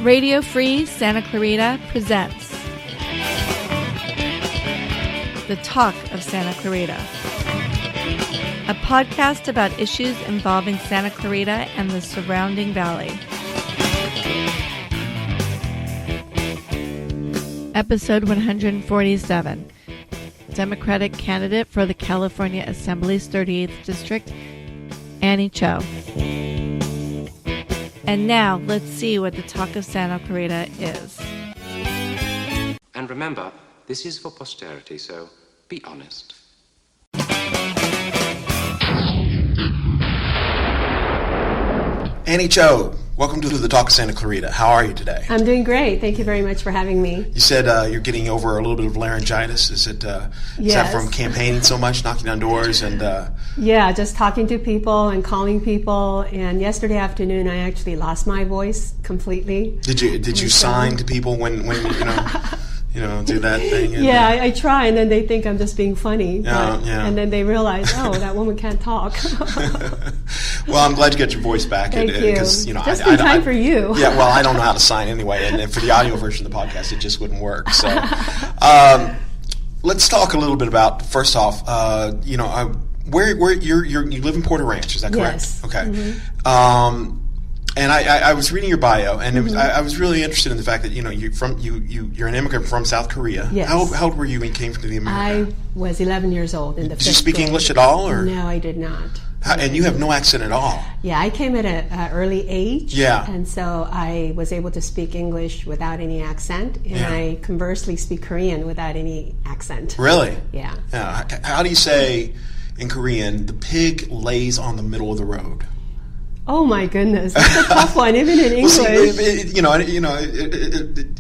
Radio Free Santa Clarita presents The Talk of Santa Clarita, a podcast about issues involving Santa Clarita and the surrounding valley. Episode 147, Democratic candidate for the California Assembly's 38th District, Annie Cho. And now, let's see what the Talk of Santa Clarita is. And remember, this is for posterity, so be honest. Annie Cho, welcome to the Talk of Santa Clarita. How are you today? I'm doing great. Thank you very much for having me. You said you're getting over a little bit of laryngitis. Is that from campaigning so much, knocking on doors, and? Yeah, just talking to people and calling people. And yesterday afternoon, I actually lost my voice completely. Did you sign to people when do that thing? Yeah, I try, and then they think I'm just being funny. Yeah. And then they realize, oh, that woman can't talk. Well, I'm glad you got your voice back. Thank you. Just in time for you. Yeah, well, I don't know how to sign anyway, and for the audio version of the podcast, it just wouldn't work. So, let's talk a little bit about, first off, where you live in Porter Ranch, is that correct? Yes. Okay. Mm-hmm. And I was reading your bio, and I was really interested in the fact that you're an immigrant from South Korea. Yes. How old were you when you came to the immigrant? I was 11 years old in the 5th grade. Did you speak English at all, or no? I did not. And you have no accent at all. Yeah, I came at an early age. Yeah. And so I was able to speak English without any accent, and I conversely speak Korean without any accent. Really? Yeah. How do you say in Korean, the pig lays on the middle of the road? Oh my goodness, that's a tough one, even in English. Well,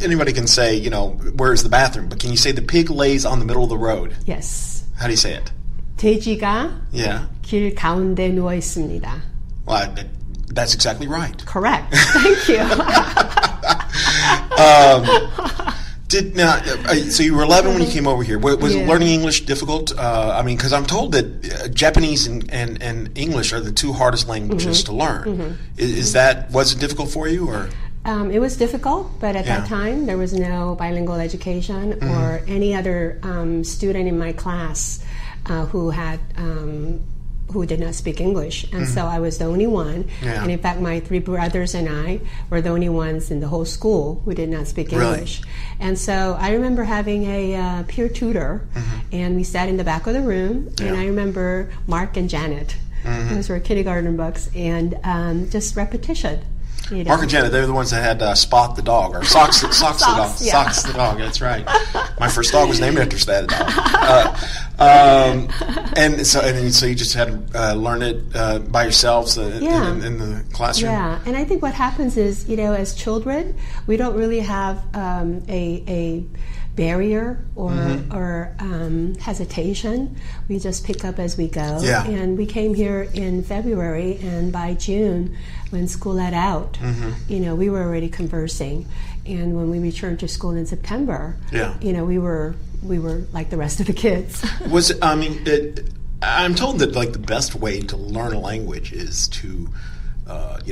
anybody can say, where's the bathroom? But can you say the pig lays on the middle of the road? Yes. How do you say it? 돼지가 길 가운데 누워 있습니다. Well, that's exactly right. Correct. Thank you. So you were 11 when you came over here. Was learning English difficult? Because I'm told that Japanese and English are the two hardest languages to learn. Mm-hmm. Was it difficult for you, or? It was difficult, but at that time there was no bilingual education or any other student in my class who did not speak English, and so I was the only one. Yeah. And in fact, my 3 brothers and I were the only ones in the whole school who did not speak English. And so I remember having a peer tutor, and we sat in the back of the room, and I remember Mark and Janet. Those were kindergarten books, and just repetition. Mark and Janet, they were the ones that had Spot the dog, or Socks the dog. Yeah. Socks the dog, that's right. My first dog was named after that dog. And so you just had to learn it by yourselves in the classroom? Yeah, and I think what happens is, as children, we don't really have a barrier or hesitation. We just pick up as we go. Yeah. And we came here in February, and by June, when school let out, we were already conversing. And when we returned to school in September, we were like the rest of the kids. I'm told that the best way to learn a language is to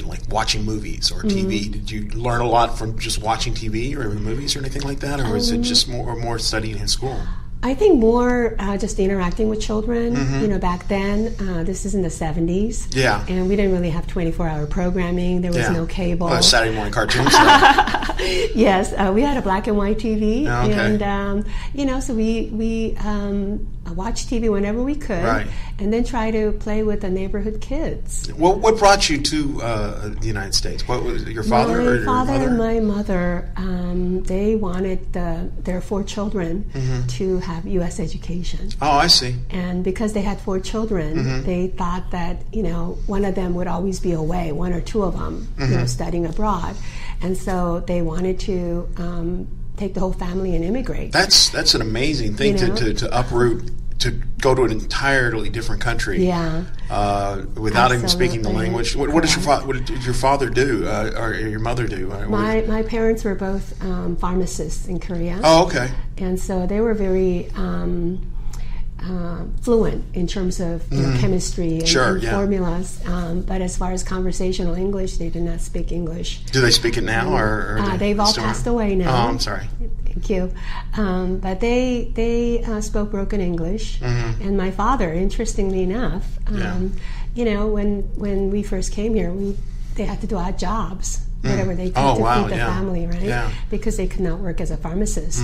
like watching movies or TV. Did you learn a lot from just watching TV or movies or anything like that, or was it just more studying in school? I think more just interacting with children. Back then, this is in the 70s. Yeah. And we didn't really have 24-hour programming. There was no cable. Well, Saturday morning cartoons. Yes, we had a black and white TV. Oh, okay. And, so we watch TV whenever we could. Right. And then try to play with the neighborhood kids. What brought you to the United States? What was your father or your mother? My father and my mother, they wanted their 4 children to have U.S. education. Oh, I see. And because they had 4 children, they thought that, one of them would always be away, 1 or 2 of them, studying abroad. And so they wanted to take the whole family and immigrate. That's an amazing thing to uproot, to go to an entirely different country. Yeah. Without even speaking the language. What did your father do, or your mother do? My parents were both pharmacists in Korea. Oh, okay. And so they were very fluent in terms of chemistry and formulas, but as far as conversational English, they did not speak English. Do they speak it now, or they've all passed away now? Oh, I'm sorry. Thank you. But they spoke broken English, and my father, interestingly enough, when we first came here, they had to do odd jobs, whatever they could to feed the family, right? Yeah. Because they could not work as a pharmacist.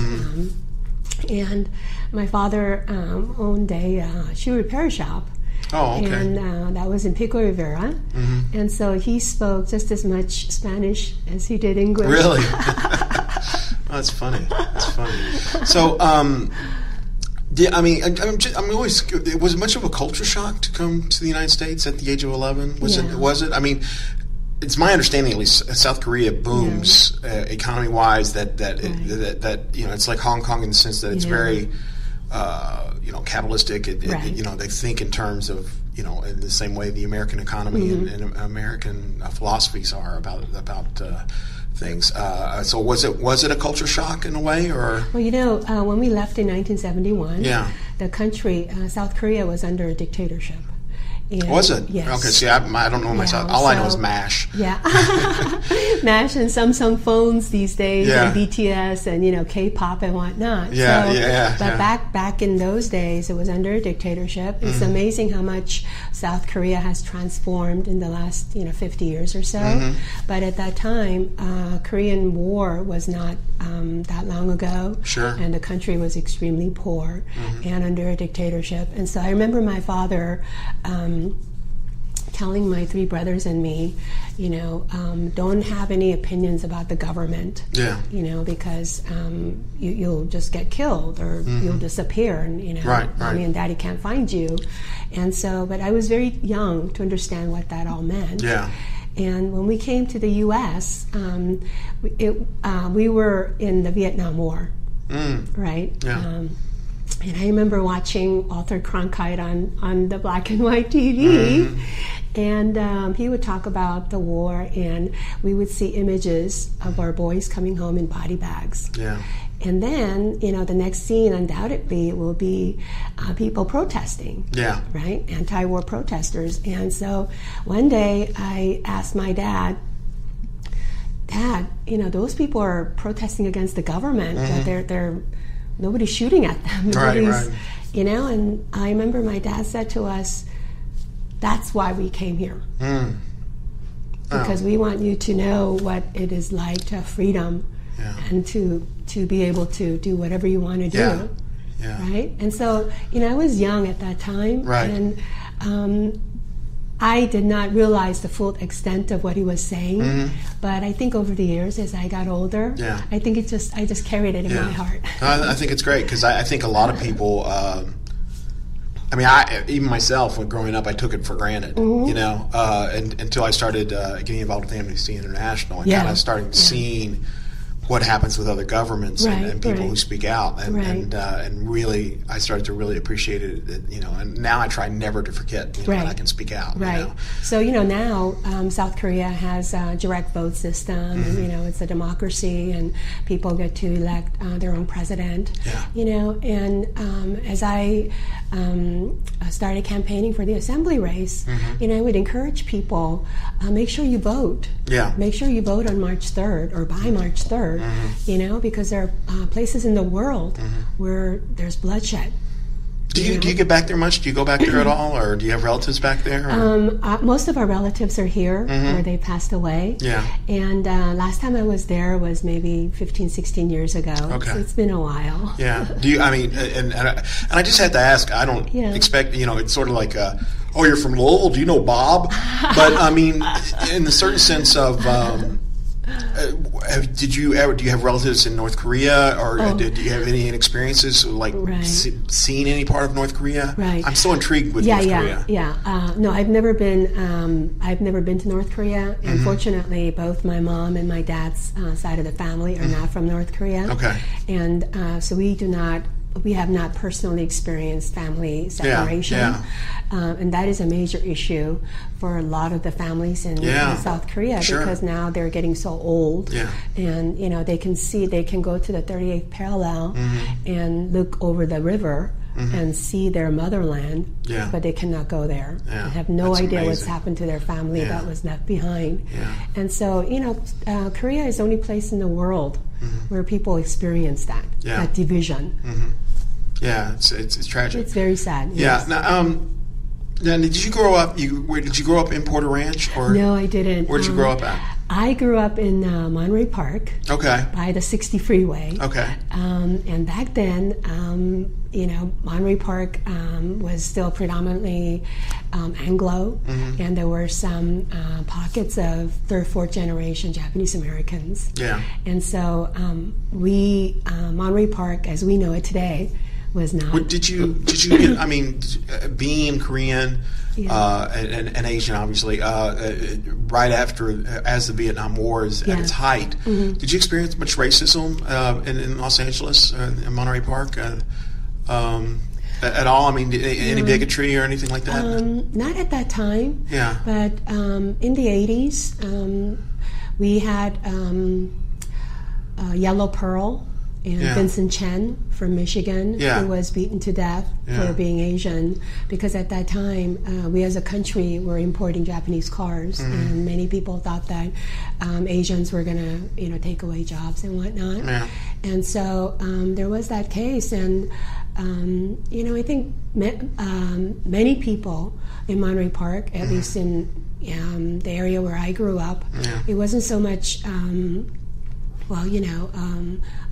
And my father owned a shoe repair shop. Oh, okay. And that was in Pico Rivera. And so he spoke just as much Spanish as he did English. Really? That's funny. That's funny. So, I'm always. Was it much of a culture shock to come to the United States at the age of 11? Was it? I mean, it's my understanding, at least, South Korea booms economy-wise. That it's like Hong Kong in the sense that it's very, capitalistic. They think in terms of in the same way the American economy and American philosophies are about things. So was it a culture shock in a way, or? Well, when we left in 1971, the country, South Korea, was under a dictatorship. And was it? Yes. Okay, see, I don't know myself. All I know is MASH. Yeah. MASH and Samsung phones these days, and BTS and, K-pop and whatnot. But back in those days, it was under a dictatorship. It's amazing how much South Korea has transformed in the last, 50 years or so. But at that time, Korean War was not that long ago. Sure. And the country was extremely poor and under a dictatorship. And so I remember my father telling my three brothers and me, don't have any opinions about the government. Because you'll just get killed or you'll disappear, and Mommy and Daddy can't find you. And so, but I was very young to understand what that all meant. And when we came to the U.S., we were in the Vietnam War, right? And I remember watching Walter Cronkite on the black and white TV, and he would talk about the war, and we would see images of our boys coming home in body bags. And then, the next scene undoubtedly will be people protesting, right? Anti-war protesters. And so one day I asked my Dad, those people are protesting against the government. They're nobody's shooting at them. Right. And I remember my dad said to us, that's why we came here. Because we want you to know what it is like to have freedom and to be able to do whatever you want to do. Right? And so, I was young at that time. And I did not realize the full extent of what he was saying, but I think over the years, as I got older, I think I just carried it in my heart. I think it's great because I think a lot of people. Even myself, when growing up, I took it for granted, and until I started getting involved with Amnesty International and kind of starting seeing what happens with other governments and people who speak out, and really, I started to really appreciate it, and now I try never to forget that I can speak out. So now South Korea has a direct vote system, and it's a democracy, and people get to elect their own president. And as I started campaigning for the assembly race, I would encourage people, make sure you vote. Make sure you vote on March 3rd or by March 3rd. Because there are places in the world where there's bloodshed. Do you get back there much? Do you go back there at all, or do you have relatives back there? Most of our relatives are here, or they passed away. And last time I was there was maybe 15, 16 years ago. So it's been a while. Do you? And I just had to ask. I don't expect. It's sort of like, you're from Lowell. Do you know Bob? But in the certain sense of. Do you have relatives in North Korea, or do you have any experiences like seeing any part of North Korea? I'm so intrigued with North Korea. No, I've never been. I've never been to North Korea. Unfortunately, both my mom and my dad's side of the family are not from North Korea. And so we have not personally experienced family separation. And that is a major issue for a lot of the families in South Korea because now they're getting so old and they can go to the 38th parallel and look over the river and see their motherland, but they cannot go there. They have no idea what's happened to their family that was left behind. And so, Korea is the only place in the world where people experience that division. Yeah, it's tragic. It's very sad. Yeah. Yes. Now, did you grow up? Did you grow up in Porter Ranch, or no? I didn't. Where did you grow up at? I grew up in Monterey Park. Okay. By the 60 freeway. Okay. And back then, Monterey Park was still predominantly Anglo, and there were some pockets of third, fourth generation Japanese Americans. Yeah. And so Monterey Park, as we know it today, was not. Did you get? I mean, being Korean and Asian, obviously, right after as the Vietnam War is at its height, did you experience much racism in Los Angeles, in Monterey Park, at all? I mean, any bigotry or anything like that? Not at that time. Yeah. But in the 80s, we had Yellow Pearl. And Vincent Chen from Michigan, who was beaten to death for being Asian, because at that time we as a country were importing Japanese cars, and many people thought that Asians were going to take away jobs and whatnot. And so there was that case, and I think many people in Monterey Park, at least in the area where I grew up, it wasn't so much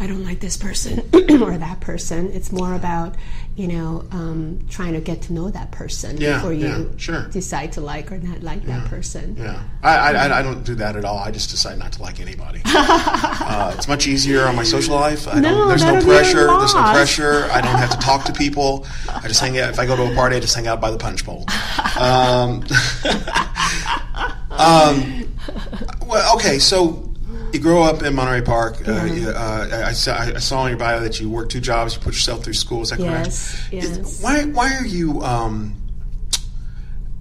I don't like this person or that person. It's more about, trying to get to know that person before you decide to like or not like that person. Yeah, I don't do that at all. I just decide not to like anybody. It's much easier on my social life. There's no pressure. I don't have to talk to people. I just hang out. If I go to a party, I just hang out by the punch bowl. Well, okay, so. You grew up in Monterey Park. I saw in your bio that you worked 2 jobs. You put yourself through school. Is that correct? Yes. Why are you?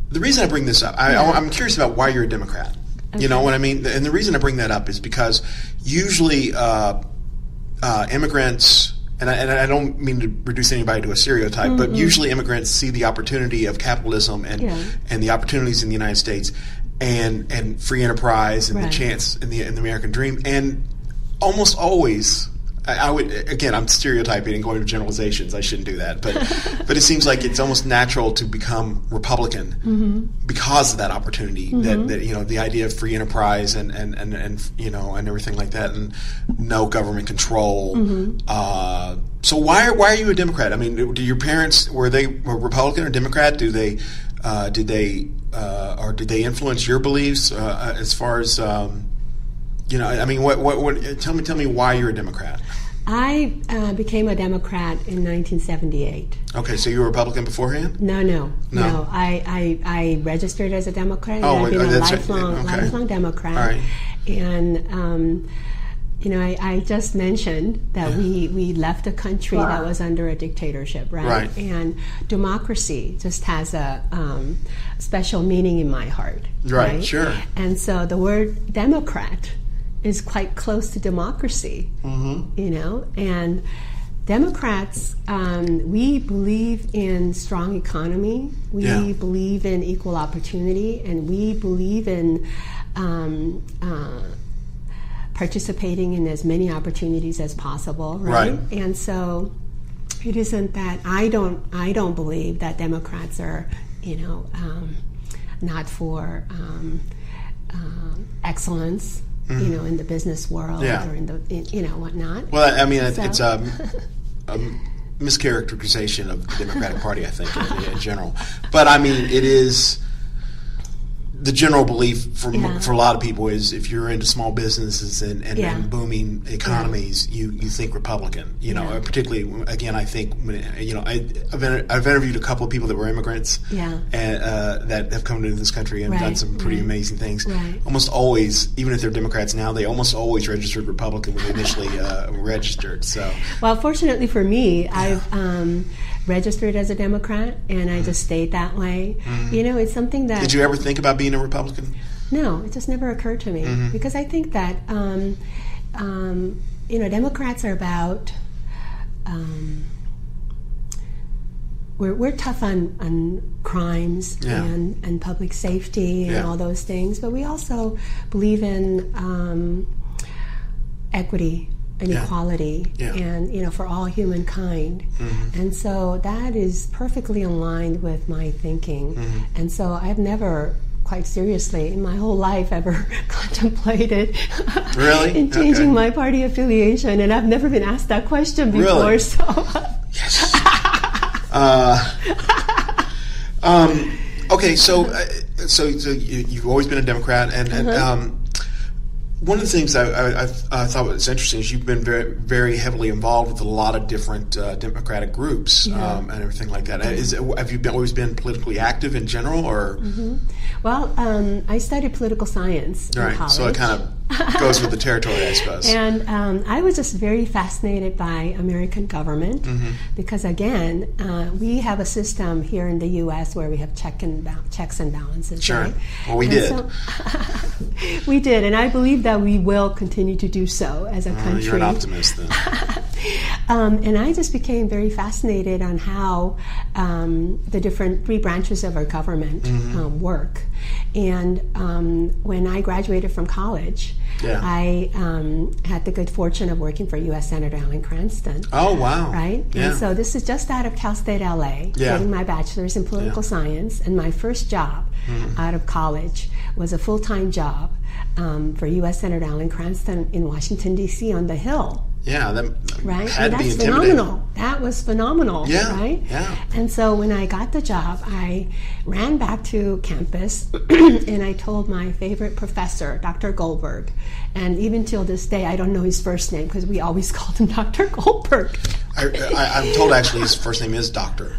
The reason I bring this up, I'm curious about why you're a Democrat. Okay. You know what I mean? And the reason I bring that up is because usually immigrants, and I don't mean to reduce anybody to a stereotype, but usually immigrants see the opportunity of capitalism and the opportunities in the United States. And free enterprise and the chance in the American dream, and almost always, I would, again, I'm stereotyping and going to generalizations. I shouldn't do that, but it seems like it's almost natural to become Republican because of that opportunity, that the idea of free enterprise and everything like that, and no government control. So why are you a Democrat? I mean, do your parents were Republican or Democrat? Did they influence your beliefs as far as I mean, what? Tell me why you're a Democrat. I became a Democrat in 1978. Okay, so you were a Republican beforehand? No. I registered as a Democrat. Oh, I've been a lifelong Democrat. All right. And I just mentioned that we left a country that was under a dictatorship, right? And democracy just has a special meaning in my heart. Right, sure. And so the word Democrat is quite close to democracy, and Democrats, we believe in strong economy, we believe in equal opportunity, and we believe in participating in as many opportunities as possible, right? And so it isn't that I don't believe that Democrats are, not for excellence, in the business world or in the whatnot. Well, I mean, it's a mischaracterization of the Democratic Party, I think, in general. But I mean, it is. The general belief for a lot of people is if you're into small businesses and booming economies, you think Republican. Particularly again, I think I've interviewed a couple of people that were immigrants and that have come to this country and done some pretty amazing things. Right. Almost always, even if they're Democrats now, they almost always registered Republican when they initially registered. So, well, fortunately for me, I've registered as a Democrat, and I just stayed that way. It's something that... Did you ever think about being a Republican? No, it just never occurred to me, because I think that, Democrats are about we're tough on crimes and public safety and all those things, but we also believe in equity and equality and for all humankind. And so that is perfectly aligned with my thinking. And so I've never quite seriously in my whole life ever contemplated in changing my party affiliation, and I've never been asked that question before. Really? So yes. Okay, so you've always been a Democrat, and one of the things I thought was interesting is you've been very, very heavily involved with a lot of different Democratic groups and everything like that. Have you always been politically active in general, or? Well, I studied political science in college. So it kind of goes with the territory, I suppose. And I was just very fascinated by American government because, again, we have a system here in the U.S. where we have checks and balances. Sure. Right? Well, we did. So, we did, and I believe that we will continue to do so as a country. You're an optimist, then. And I just became very fascinated on how the different three branches of our government work. And when I graduated from college, I had the good fortune of working for U.S. Senator Alan Cranston. Oh, wow. Right? Yeah. And so this is just out of Cal State LA, getting my bachelor's in political science. And my first job out of college was a full-time job for U.S. Senator Alan Cranston in Washington, D.C. on the Hill. Yeah, that right? had to be that's intimidating. Phenomenal. That was phenomenal, right? Yeah. And so when I got the job, I ran back to campus and I told my favorite professor, Dr. Goldberg, and even till this day, I don't know his first name because we always called him Dr. Goldberg. I'm told actually his first name is Doctor.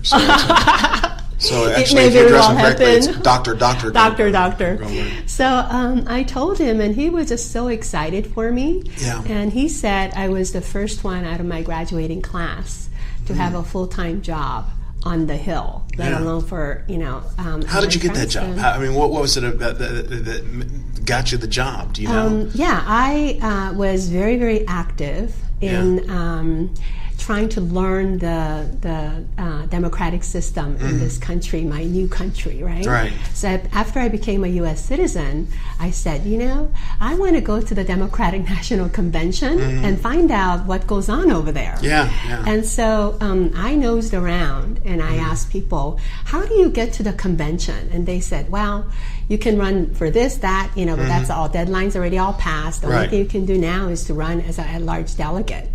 So it actually, may if you very address well him correctly, happen. it's Doctor. Doctor. So I told him, and he was just so excited for me. Yeah. And he said I was the first one out of my graduating class to have a full-time job on the Hill, let alone for, How did you get that job? What was it that got you the job? Do you know? I was very, very active in trying to learn the democratic system in this country, my new country, right? Right. So after I became a U.S. citizen, I said, I want to go to the Democratic National Convention and find out what goes on over there. Yeah. And so I nosed around and I asked people, how do you get to the convention? And they said, well, you can run for this, that, but that's all. Deadlines already all passed. The only thing you can do now is to run as a large delegate.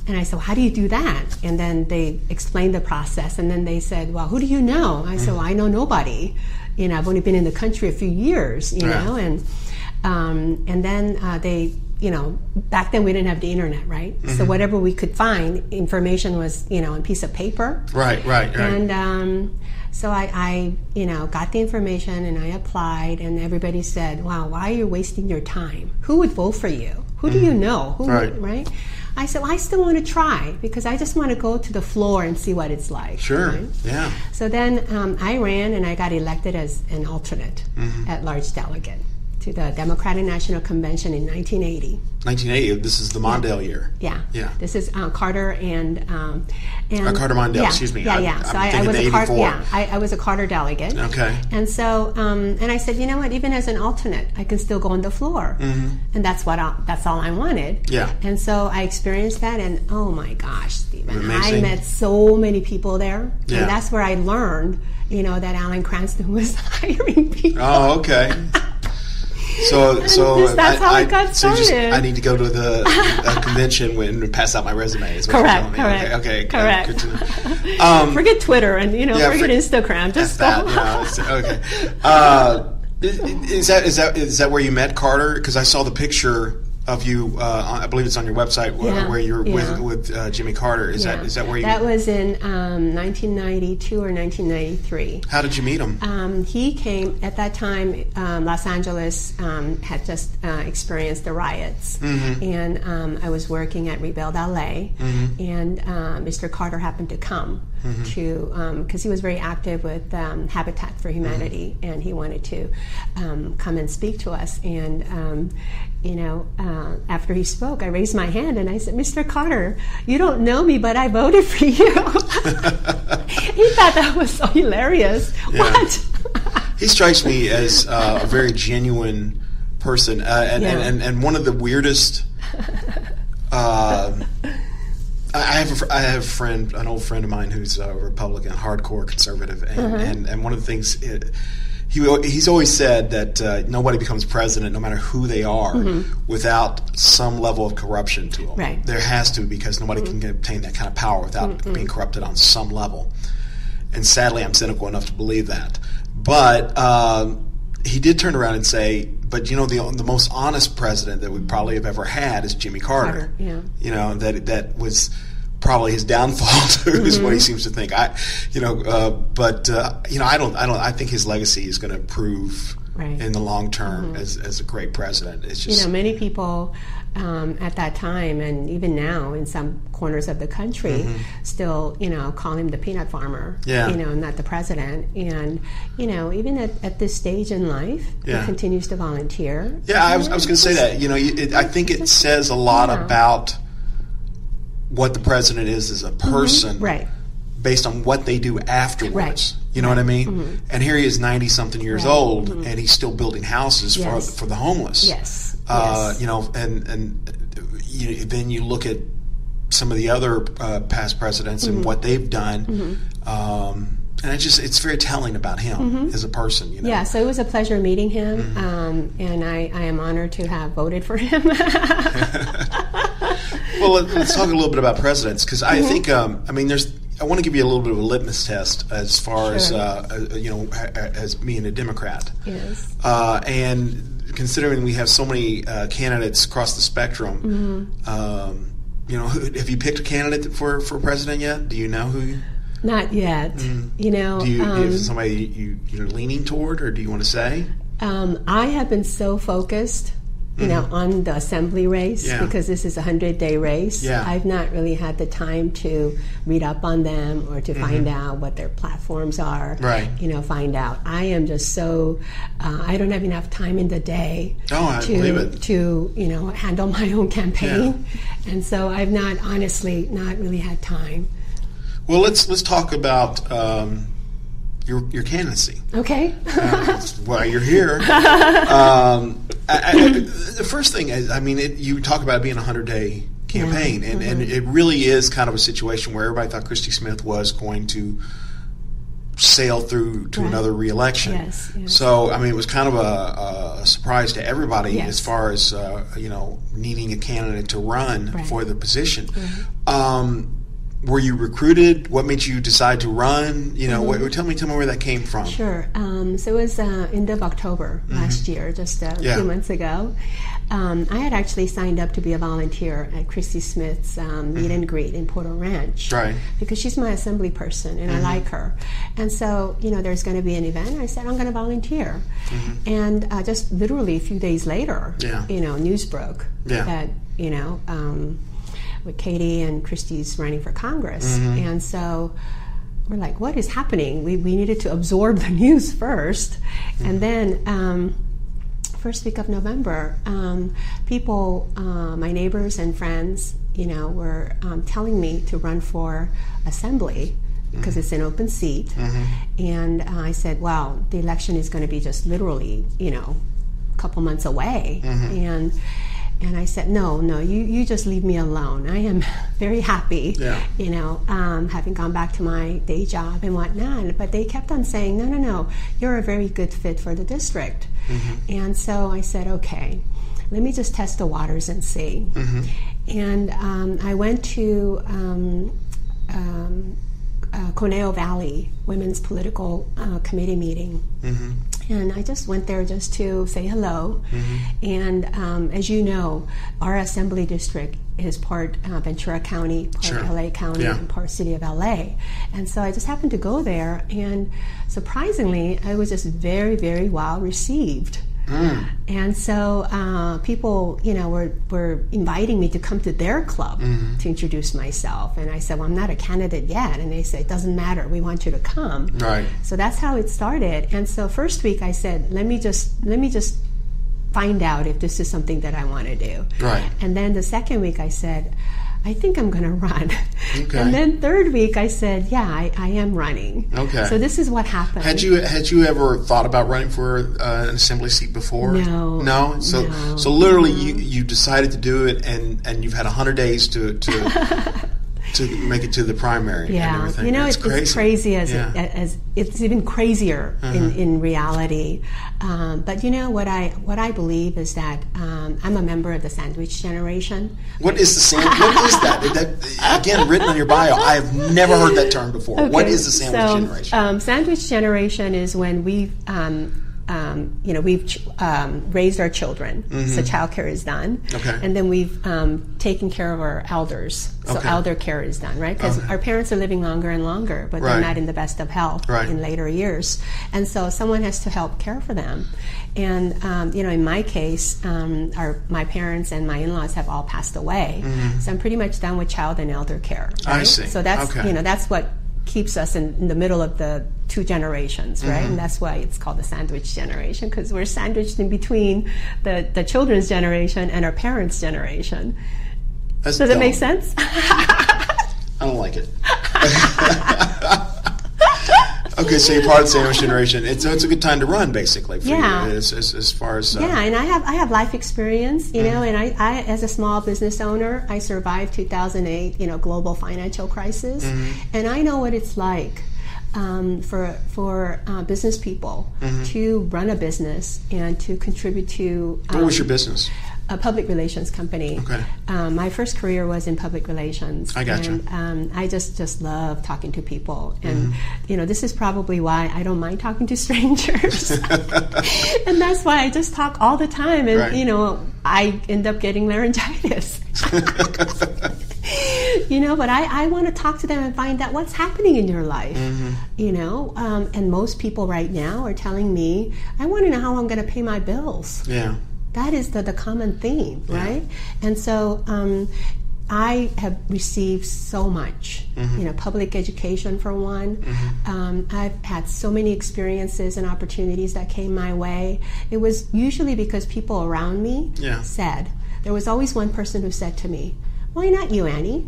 And I said, well, how do you do that? And then they explained the process. And then they said, well, who do you know? I said, well, I know nobody. I've only been in the country a few years, and then they, back then we didn't have the internet, right? So whatever we could find, information was, on a piece of paper. Right. And so I got the information and I applied, and everybody said, wow, why are you wasting your time? Who would vote for you? Who do you know? Right? I said, well, I still want to try because I just want to go to the floor and see what it's like. Sure, right? yeah. So then I ran and I got elected as an alternate at large delegate to the Democratic National Convention in 1980. 1980, this is the Mondale year. Yeah. This is Carter and Carter Mondale, excuse me. So I was a Carter. I was a Carter delegate. Okay. And so and I said, you know what? Even as an alternate, I can still go on the floor, and that's all I wanted. Yeah. And so I experienced that, and oh my gosh, Stephen, amazing. I met so many people there, yeah. and that's where I learned, that Alan Cranston was hiring people. Oh, okay. So that's how it got started. I need to go to the convention and pass out my resume. Is what correct. You're telling me. Okay. Correct. Good to know. Forget Twitter and forget Instagram. Just go. Okay. Is that where you met Carter? Because I saw the picture of you. I believe it's on your website where you're with Jimmy Carter. Is that where you? That was in 1992 or 1993. How did you meet him? He came at that time. Los Angeles had just experienced the riots, and I was working at Rebuild LA, and Mr. Carter happened to come to because he was very active with Habitat for Humanity, and he wanted to come and speak to us, and after he spoke, I raised my hand and I said, "Mr. Carter, you don't know me, but I voted for you." He thought that was so hilarious. Yeah. What? He strikes me as a very genuine person, and one of the weirdest. I have a friend, an old friend of mine, who's a Republican, hardcore conservative, and one of the things. He's always said that nobody becomes president, no matter who they are, without some level of corruption to them. Right. There has to, because nobody can obtain that kind of power without being corrupted on some level. And sadly, I'm cynical enough to believe that. But he did turn around and say, "But the most honest president that we probably have ever had is Jimmy Carter." Yeah. That was probably his downfall too, is what he seems to think. I think his legacy is going to prove in the long term as a great president. It's just many people at that time, and even now in some corners of the country, still call him the peanut farmer. Not the president. And even at this stage in life, he continues to volunteer. Yeah, I was going to say that. I think it says a lot about what the president is as a person, based on what they do afterwards. You know what I mean? And here he is, 90-something years old, and he's still building houses for the homeless. Yes. And then you look at some of the other past presidents and what they've done. And it's very telling about him as a person. Yeah, so it was a pleasure meeting him, and I am honored to have voted for him. Well, let's talk a little bit about presidents, because I think, I want to give you a little bit of a litmus test as far as being a Democrat. Yes. And considering we have so many candidates across the spectrum, have you picked a candidate for president yet? Do you know who? Not yet. Do is somebody you're leaning toward, or do you want to say? I have been so focused, on the assembly race, because this is a 100-day race. Yeah. I've not really had the time to read up on them or to find out what their platforms are. Right. Find out. I am just so I don't have enough time in the day to handle my own campaign, and so I've not really had time. Well, let's talk about your candidacy. Okay. While you're here, the first thing is, you talk about it being a 100-day campaign, and it really is kind of a situation where everybody thought Christy Smith was going to sail through to another re-election. Yes. So, it was kind of a surprise to everybody as far as needing a candidate to run for the position. Were you recruited? What made you decide to run? Tell me where that came from. Sure. So it was end of October last year, just a few months ago. I had actually signed up to be a volunteer at Christy Smith's meet and greet in Porter Ranch, because she's my assembly person and I like her. And so, there's going to be an event. I said, I'm going to volunteer. And just literally a few days later, news broke that, with Katie and Christy's running for Congress. And so we're like, what is happening? We needed to absorb the news first. And then first week of November, people, my neighbors and friends, were telling me to run for Assembly because it's an open seat. And I said, wow, the election is going to be just literally, a couple months away. And I said, no, you just leave me alone. I am very happy, having gone back to my day job and whatnot. But they kept on saying, no, you're a very good fit for the district. And so I said, okay, let me just test the waters and see. And I went to Conejo Valley Women's Political Committee meeting. And I just went there just to say hello. And as you know, our assembly district is part Ventura County, part LA County, and part City of LA. And so I just happened to go there, and surprisingly, I was just very, very well received. And so people, were inviting me to come to their club to introduce myself. And I said, well, I'm not a candidate yet. And they said, it doesn't matter. We want you to come. Right. So that's how it started. And so first week I said, let me just find out if this is something that I want to do. Right. And then the second week I said, I think I'm going to run. Okay. And then third week I said, yeah, I am running. Okay. So this is what happened. Had you ever thought about running for an assembly seat before? No. No? So literally you decided to do it, and you've had 100 days to make it to the primary and everything. You know, it's crazy as it's even crazier in reality. But you know what I believe is that I'm a member of the sandwich generation. What is that? That again, written on your bio. I have never heard that term before. Okay. What is the sandwich generation? Sandwich generation is when we've raised our children, so childcare is done, and then we've taken care of our elders, so elder care is done, right? Because our parents are living longer and longer, but they're not in the best of health in later years, and so someone has to help care for them. And in my case, my parents and my in-laws have all passed away, so I'm pretty much done with child and elder care. Right? I see. So that's that's what keeps us in the middle of the two generations, right? And that's why it's called the sandwich generation, because we're sandwiched in between the children's generation and our parents' generation. Does it make sense? I don't like it. Okay, so you're part of the sandwich generation. It's a good time to run, basically, for you, as far as... and I have life experience, you know, and I, as a small business owner, I survived 2008, global financial crisis, and I know what it's like for business people to run a business and to contribute to... What was your business? A public relations company. Okay. My first career was in public relations. I gotcha. And I just love talking to people. And, this is probably why I don't mind talking to strangers. And that's why I just talk all the time. And, I end up getting laryngitis. But I want to talk to them and find out what's happening in your life, and most people right now are telling me, I want to know how I'm going to pay my bills. Yeah. That is the common theme, right? And so I have received so much, public education for one. I've had so many experiences and opportunities that came my way. It was usually because people around me said, there was always one person who said to me, why not you, Annie?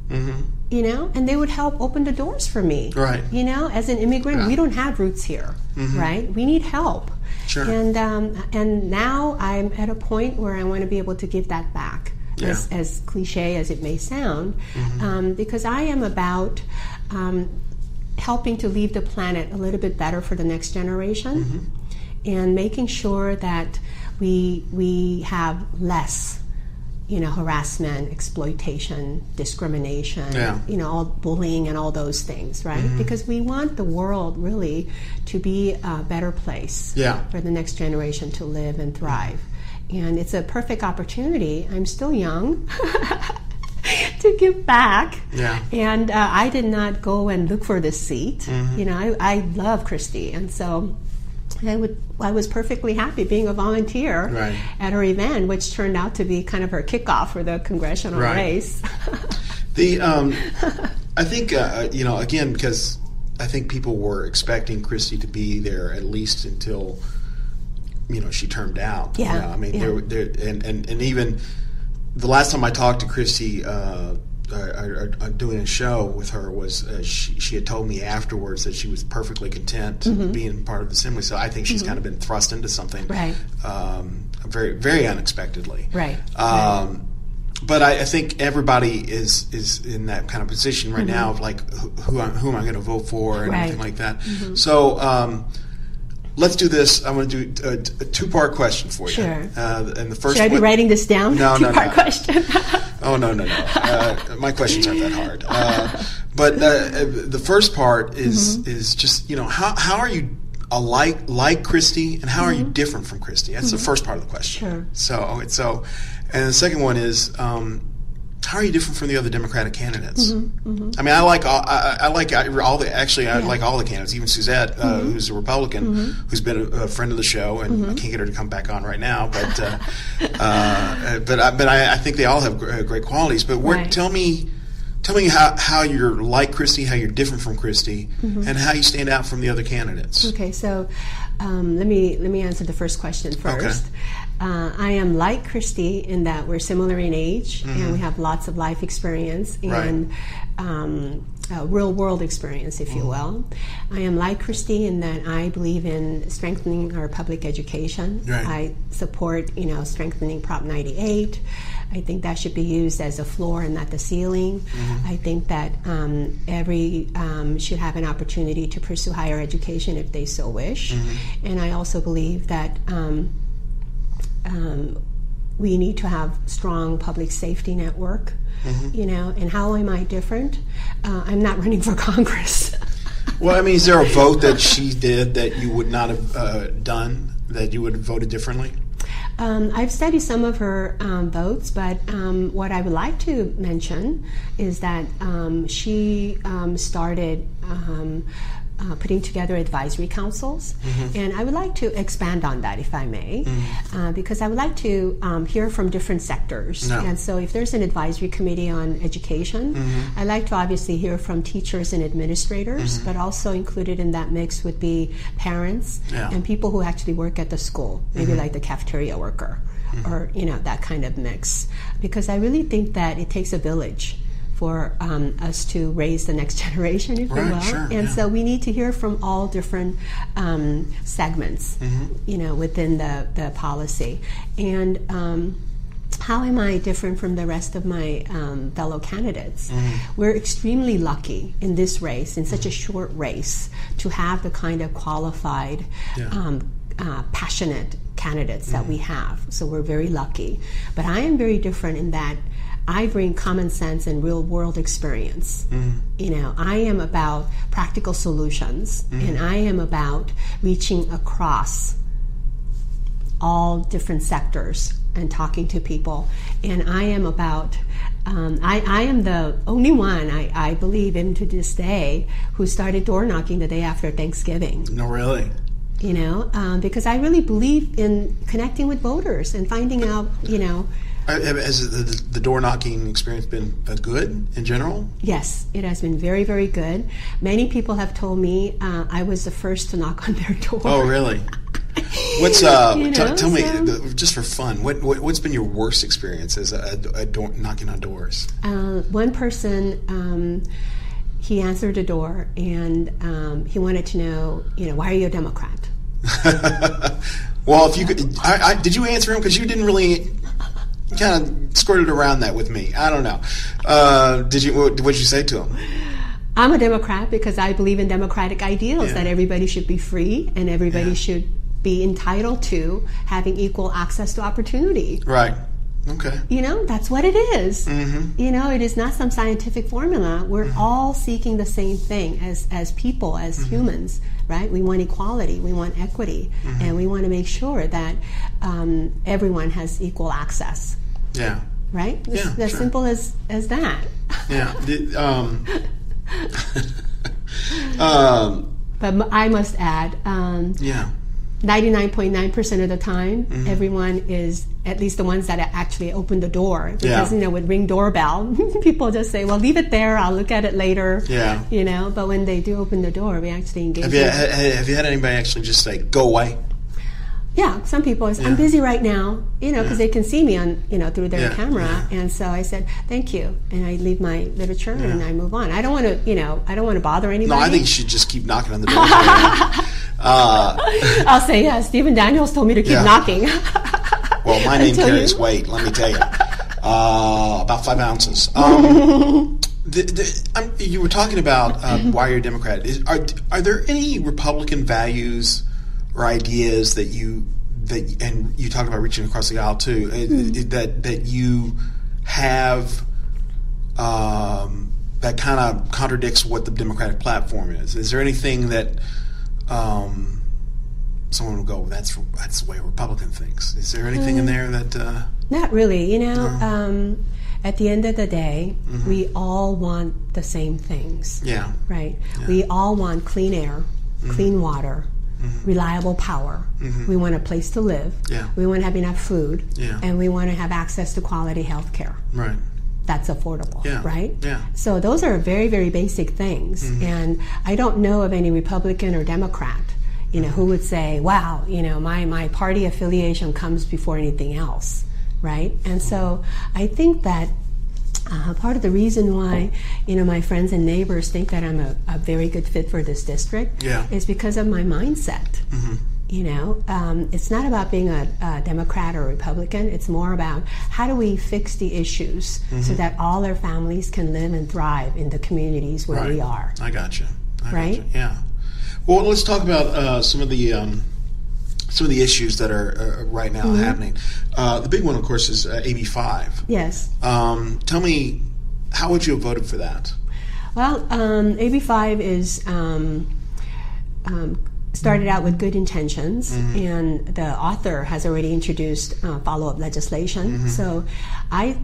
And they would help open the doors for me. Right. As an immigrant, we don't have roots here, right? We need help. Sure. And now I'm at a point where I want to be able to give that back, as cliche as it may sound, because I am about helping to leave the planet a little bit better for the next generation, and making sure that we have less harassment, exploitation, discrimination, all bullying and all those things, right? Because we want the world really to be a better place for the next generation to live and thrive. And it's a perfect opportunity. I'm still young to give back. Yeah. And I did not go and look for this seat. I love Christy, and so I was perfectly happy being a volunteer at her event, which turned out to be kind of her kickoff for the congressional race. I think again, because I think people were expecting Christy to be there at least until she turned out. Yeah. And even the last time I talked to Christy, doing a show with her, was she had told me afterwards that she was perfectly content being part of the Assembly. So I think she's kind of been thrust into something very, very unexpectedly. Right. But I think everybody is in that kind of position right now of like, who am I going to vote for and everything like that. So let's do this. I'm going to do a two-part question for you. Sure. And the first Should I be writing this down? No. Two-part question. Oh, no. My questions aren't that hard. But the first part is just, how are you like Christy, and how are you different from Christy? That's the first part of the question. Sure. So, and the second one is, how are you different from the other Democratic candidates? I mean, I like all the candidates, even Suzette, who's a Republican, who's been a friend of the show, and I can't get her to come back on right now. But I think they all have great qualities. But tell me how you're like Christy, how you're different from Christy, and how you stand out from the other candidates. Okay, so let me answer the first question first. I am like Christy in that we're similar in age, and we have lots of life experience and real world experience, if you will. I am like Christy in that I believe in strengthening our public education. I support, strengthening Prop 98. I think that should be used as a floor and not the ceiling. I think that every should have an opportunity to pursue higher education if they so wish. And I also believe that we need to have strong public safety network. And how am I different? I'm not running for Congress. Well, I mean, is there a vote that she did that you would not have done, that you would have voted differently? I've studied some of her votes, but what I would like to mention is that she started putting together advisory councils, and I would like to expand on that, if I may, because I would like to hear from different sectors. And so if there's an advisory committee on education, I'd like to obviously hear from teachers and administrators, but also included in that mix would be parents and people who actually work at the school, maybe like the cafeteria worker, or that kind of mix, because I really think that it takes a village for us to raise the next generation, if you will. And so we need to hear from all different segments, within the policy. And how am I different from the rest of my fellow candidates? We're extremely lucky in this race, in such a short race, to have the kind of qualified, passionate candidates that we have. So we're very lucky. But I am very different in that I bring common sense and real world experience. I am about practical solutions, and I am about reaching across all different sectors and talking to people. And I am about, I am the only one, I believe, in to this day, who started door knocking the day after Thanksgiving. No, really? Because I really believe in connecting with voters and finding out, Has the door knocking experience been good in general? Yes, it has been very, very good. Many people have told me I was the first to knock on their door. Oh, really? What's tell me, just for fun, what's been your worst experience as a door, knocking on doors? One person, he answered a door, and he wanted to know, why are you a Democrat? Well, if you could, did you answer him? Because you didn't really. Kind of squirted around that with me. I don't know. What did you say to him? I'm a Democrat because I believe in democratic ideals, that everybody should be free and everybody should be entitled to having equal access to opportunity. Right. Okay. That's what it is. It is not some scientific formula. We're all seeking the same thing as people, as humans, right? We want equality, we want equity, and we want to make sure that everyone has equal access. Yeah. Right? It's as simple as that. Yeah. But I must add, 99.9% of the time, everyone is, at least the ones that actually open the door. Because, with Ring doorbell, people just say, well, leave it there, I'll look at it later. Yeah. But when they do open the door, we actually engage. Have you had anybody actually just say, go away? Yeah, some people say, I'm busy right now, because they can see me on, through their camera. And so I said, thank you. And I leave my literature and I move on. I don't want to, I don't want to bother anybody. No, I think you should just keep knocking on the door. I'll say, Stephen Daniels told me to keep knocking. Well, my name carries weight, let me tell you. About 5 ounces. You were talking about why you're a Democrat. Are there any Republican values or ideas that and you talked about reaching across the aisle too, that you have that kind of contradicts what the Democratic platform is? Is there anything that someone will go, that's the way a Republican thinks? Is there anything in there that... Not really. At the end of the day, we all want the same things. Yeah. Right? Yeah. We all want clean air, clean water, reliable power. We want a place to live. Yeah. We want to have enough food. Yeah. And we want to have access to quality health care. Right. That's affordable, right? Yeah. So those are very, very basic things. And I don't know of any Republican or Democrat, who would say, wow, my party affiliation comes before anything else, right? And so I think that part of the reason why, my friends and neighbors think that I'm a very good fit for this district is because of my mindset. It's not about being a Democrat or Republican. It's more about how do we fix the issues so that all our families can live and thrive in the communities where we are. I got you. Right? Yeah. Well, let's talk about some of the issues that are right now happening. The big one, of course, is AB 5. Yes. Tell me, how would you have voted for that? Well, AB 5 is started out with good intentions, and the author has already introduced follow-up legislation. So I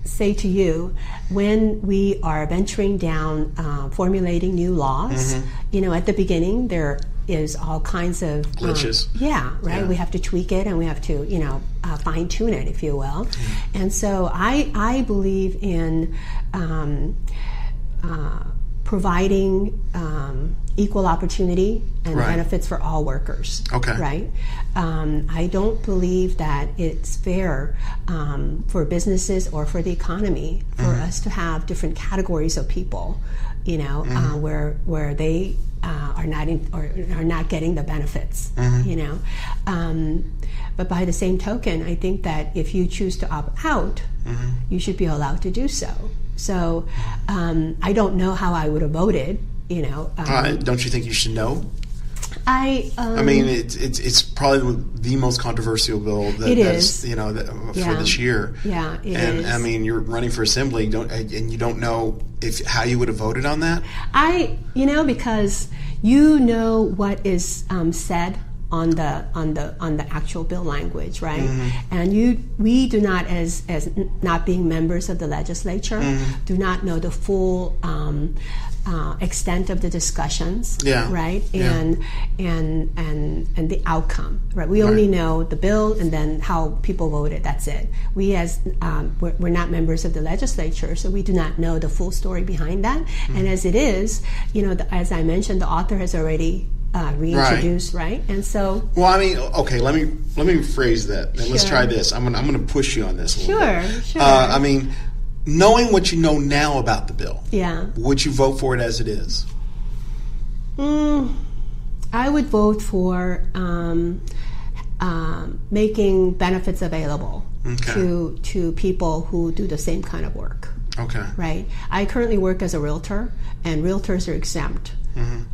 say to you, when we are venturing down formulating new laws, at the beginning there is all kinds of glitches. We have to tweak it, and we have to fine tune it, if you will. And so I believe in providing equal opportunity and benefits for all workers. Right? I don't believe that it's fair for businesses or for the economy for us to have different categories of people, where they are not getting the benefits. But by the same token, I think that if you choose to opt out, you should be allowed to do so. So I don't know how I would have voted. Don't you think you should know? I mean, it's probably the most controversial bill for this year. Yeah, it is. I mean, you're running for assembly, and you don't know how you would have voted on that. Because what is said on the actual bill language, right? And we do not, as not being members of the legislature, do not know the full extent of the discussions, right? And the outcome, right? We only know the bill and then how people voted. That's it. We we're not members of the legislature, so we do not know the full story behind that. And as it is, as I mentioned, the author has already reintroduced, right? And so, well, I mean, okay, let me rephrase that. And let's try this. I'm gonna push you on this a little bit. Sure. I mean, knowing what you know now about the bill, would you vote for it as it is? I would vote for making benefits available to people who do the same kind of work. Right? I currently work as a realtor, and realtors are exempt.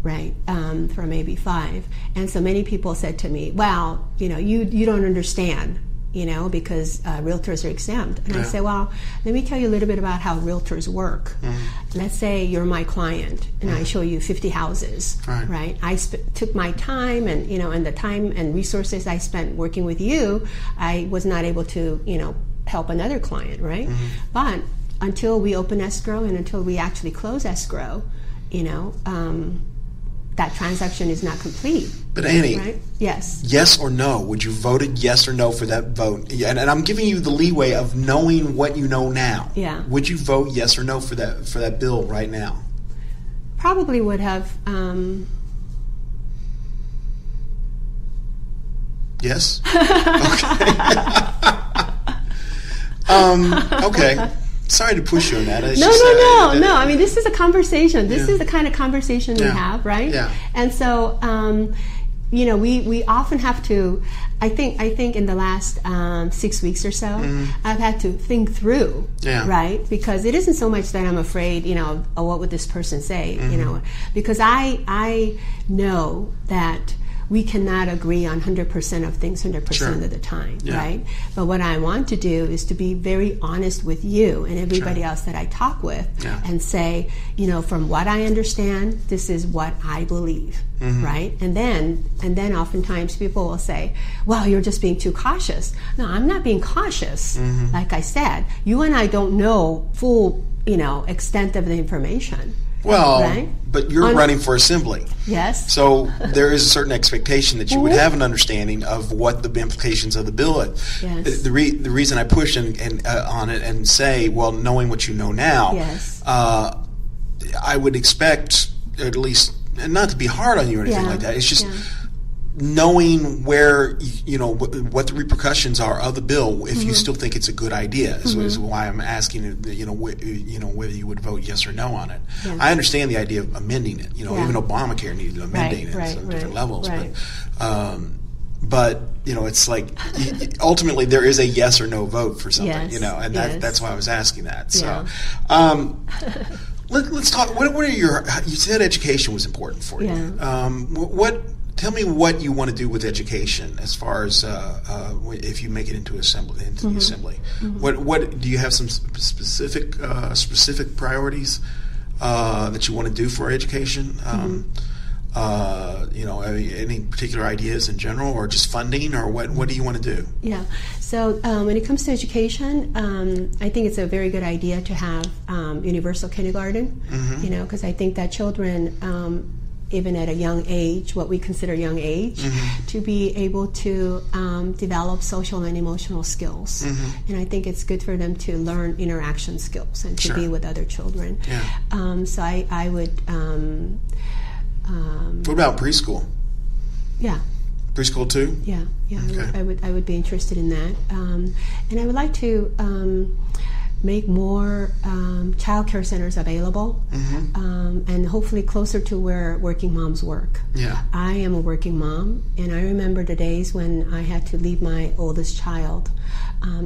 Right, from AB 5. And so many people said to me, well, you don't understand, because realtors are exempt. And I say, well, let me tell you a little bit about how realtors work. Let's say you're my client, and I show you 50 houses, right? I took my time, and, and the time and resources I spent working with you, I was not able to, help another client, right? But until we open escrow and until we actually close escrow, that transaction is not complete. But Annie, right? Yes or no? Would you voted yes or no for that vote? And I'm giving you the leeway of knowing what you know now. Yeah. Would you vote yes or no for that bill right now? Probably would have. Yes. Okay. Okay. Sorry to push you on that. No. I mean, this is a conversation. This is the kind of conversation we have, right? Yeah. And so, we often have to. I think in the last 6 weeks or so, I've had to think through, right? Because it isn't so much that I'm afraid, of what would this person say, because I know that we cannot agree on 100% of things 100% of the time, right? But what I want to do is to be very honest with you and everybody else that I talk with and say, from what I understand, this is what I believe, right? And then oftentimes people will say, well, you're just being too cautious. No, I'm not being cautious. Like I said, you and I don't know full, extent of the information. Well, but you're running for assembly. Yes. So there is a certain expectation that you would have an understanding of what the implications of the bill is. Yes. The reason I push on it and say, well, knowing what you know now, I would expect, at least, and not to be hard on you or anything like that, it's just knowing where, what the repercussions are of the bill, if you still think it's a good idea, is why I'm asking, whether you would vote yes or no on it. Yeah. I understand the idea of amending it. Even Obamacare needed amending at some different levels. Right. But it's like ultimately there is a yes or no vote for something. And that's why I was asking that. So. Let's talk. What are your? You said education was important for you. Yeah. Tell me what you want to do with education, as far as if you make it into the assembly. What do you have some specific priorities that you want to do for education? Any particular ideas in general, or just funding, or what do you want to do? Yeah. So when it comes to education, I think it's a very good idea to have universal kindergarten. Because I think that children, even at a young age, what we consider young age, to be able to develop social and emotional skills. And I think it's good for them to learn interaction skills and to be with other children. Yeah. So I would. What about preschool? Yeah. Preschool too? Yeah. Okay. I would be interested in that, and I would like to make more child care centers available, and hopefully closer to where working moms work. Yeah. I am a working mom, and I remember the days when I had to leave my oldest child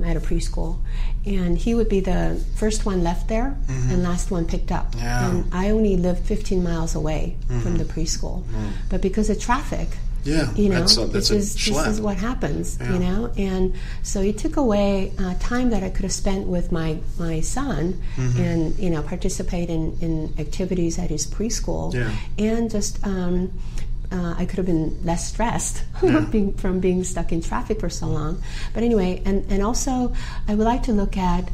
at a preschool, and he would be the first one left there and last one picked up. Yeah. And I only lived 15 miles away from the preschool, but because of traffic, this is what happens, and so it took away time that I could have spent with my son and participate in activities at his preschool, and just I could have been less stressed from being stuck in traffic for so long. But anyway, and also I would like to look at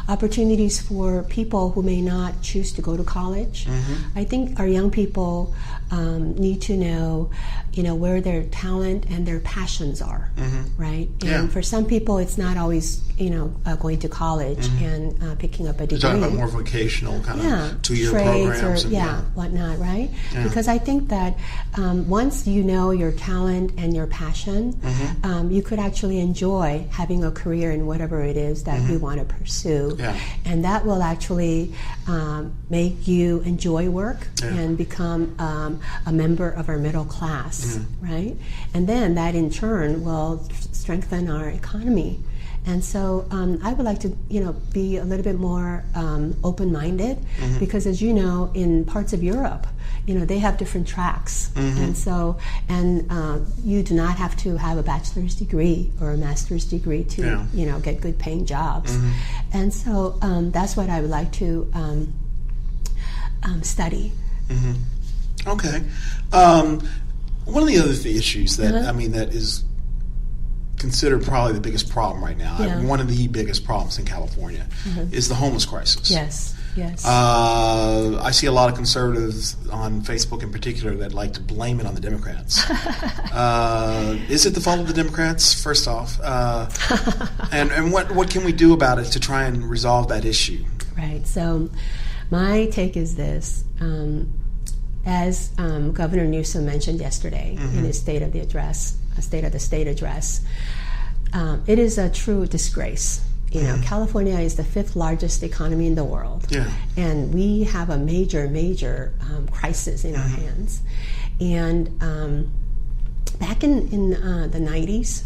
opportunities for people who may not choose to go to college. I think our young people need to know, where their talent and their passions are, right? And for some people, it's not always, going to college and picking up a degree. You're talking about more vocational kind of 2-year programs. Or, whatnot, right? Yeah. Because I think that once you know your talent and your passion, you could actually enjoy having a career in whatever it is that you want to pursue. Yeah. And that will actually make you enjoy work and become a member of our middle class, right? And then that in turn will strengthen our economy. And so I would like to, be a little bit more open-minded, because as you know, in parts of Europe, they have different tracks. And so, you do not have to have a bachelor's degree or a master's degree to, get good paying jobs. And so that's what I would like to study. Okay. One of the other issues that, that is considered probably the biggest problem right now, one of the biggest problems in California, is the homeless crisis. Yes. I see a lot of conservatives on Facebook in particular that like to blame it on the Democrats. Is it the fault of the Democrats, first off? And what can we do about it to try and resolve that issue? Right. So my take is this. As Governor Newsom mentioned yesterday in his State of the State address, it is a true disgrace. California is the 5th largest economy in the world, and we have a major crisis in our hands. And back in the 90s,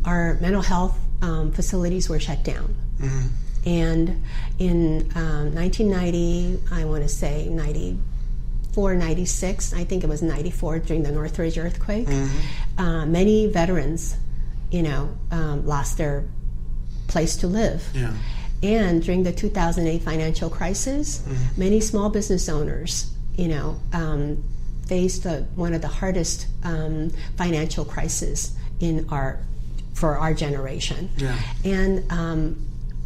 our mental health facilities were shut down. And in 1990, I want to say 94, 96, I think it was 94 during the Northridge earthquake, many veterans, lost their place to live. Yeah. And during the 2008 financial crisis, many small business owners, faced one of the hardest financial crises for our generation. Yeah. And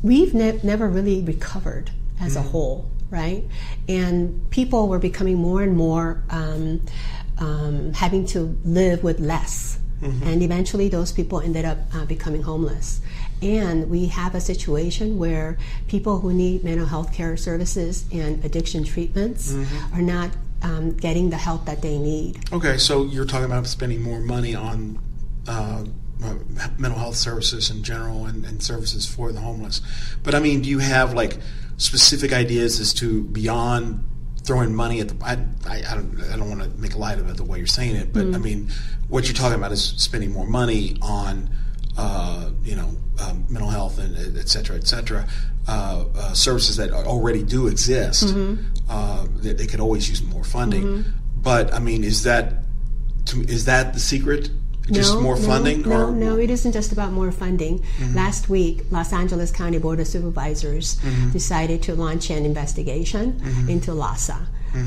we've never really recovered as a whole, right? And people were becoming more and more having to live with less. And eventually those people ended up becoming homeless. And we have a situation where people who need mental health care services and addiction treatments are not getting the help that they need. Okay, so you're talking about spending more money on mental health services in general and services for the homeless. But I mean, do you have like specific ideas as to beyond throwing money at the? I don't want to make light of it the way you're saying it, but I mean, what you're talking about is spending more money on mental health and et cetera, services that already do exist. That they could always use more funding. But I mean, is that the secret? Just more funding? No, it isn't just about more funding. Last week, Los Angeles County Board of Supervisors decided to launch an investigation into LAHSA,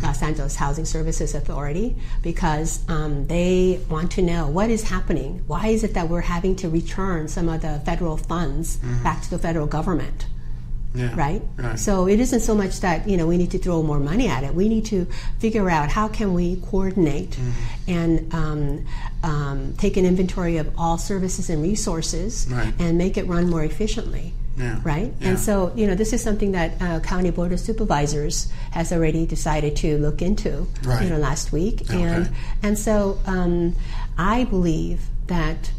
Los Angeles Housing Services Authority, because they want to know what is happening. Why is it that we're having to return some of the federal funds back to the federal government? Yeah, right? So it isn't so much that we need to throw more money at it. We need to figure out how can we coordinate and take an inventory of all services and resources and make it run more efficiently. Right? And so, this is something that County Board of Supervisors has already decided to look into, last week. And so I believe that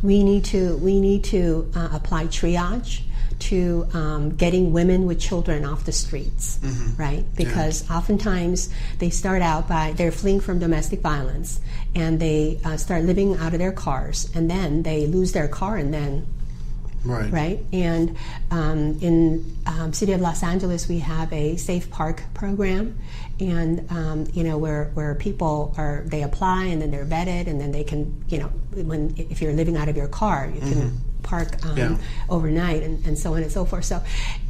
we need to apply triage to getting women with children off the streets, right? Because oftentimes they start out they're fleeing from domestic violence, and they start living out of their cars, and then they lose their car, and then right? And in City of Los Angeles, we have a Safe Park program, and where people they apply, and then they're vetted, and then they can if you're living out of your car, you can park overnight, and so on and so forth. So,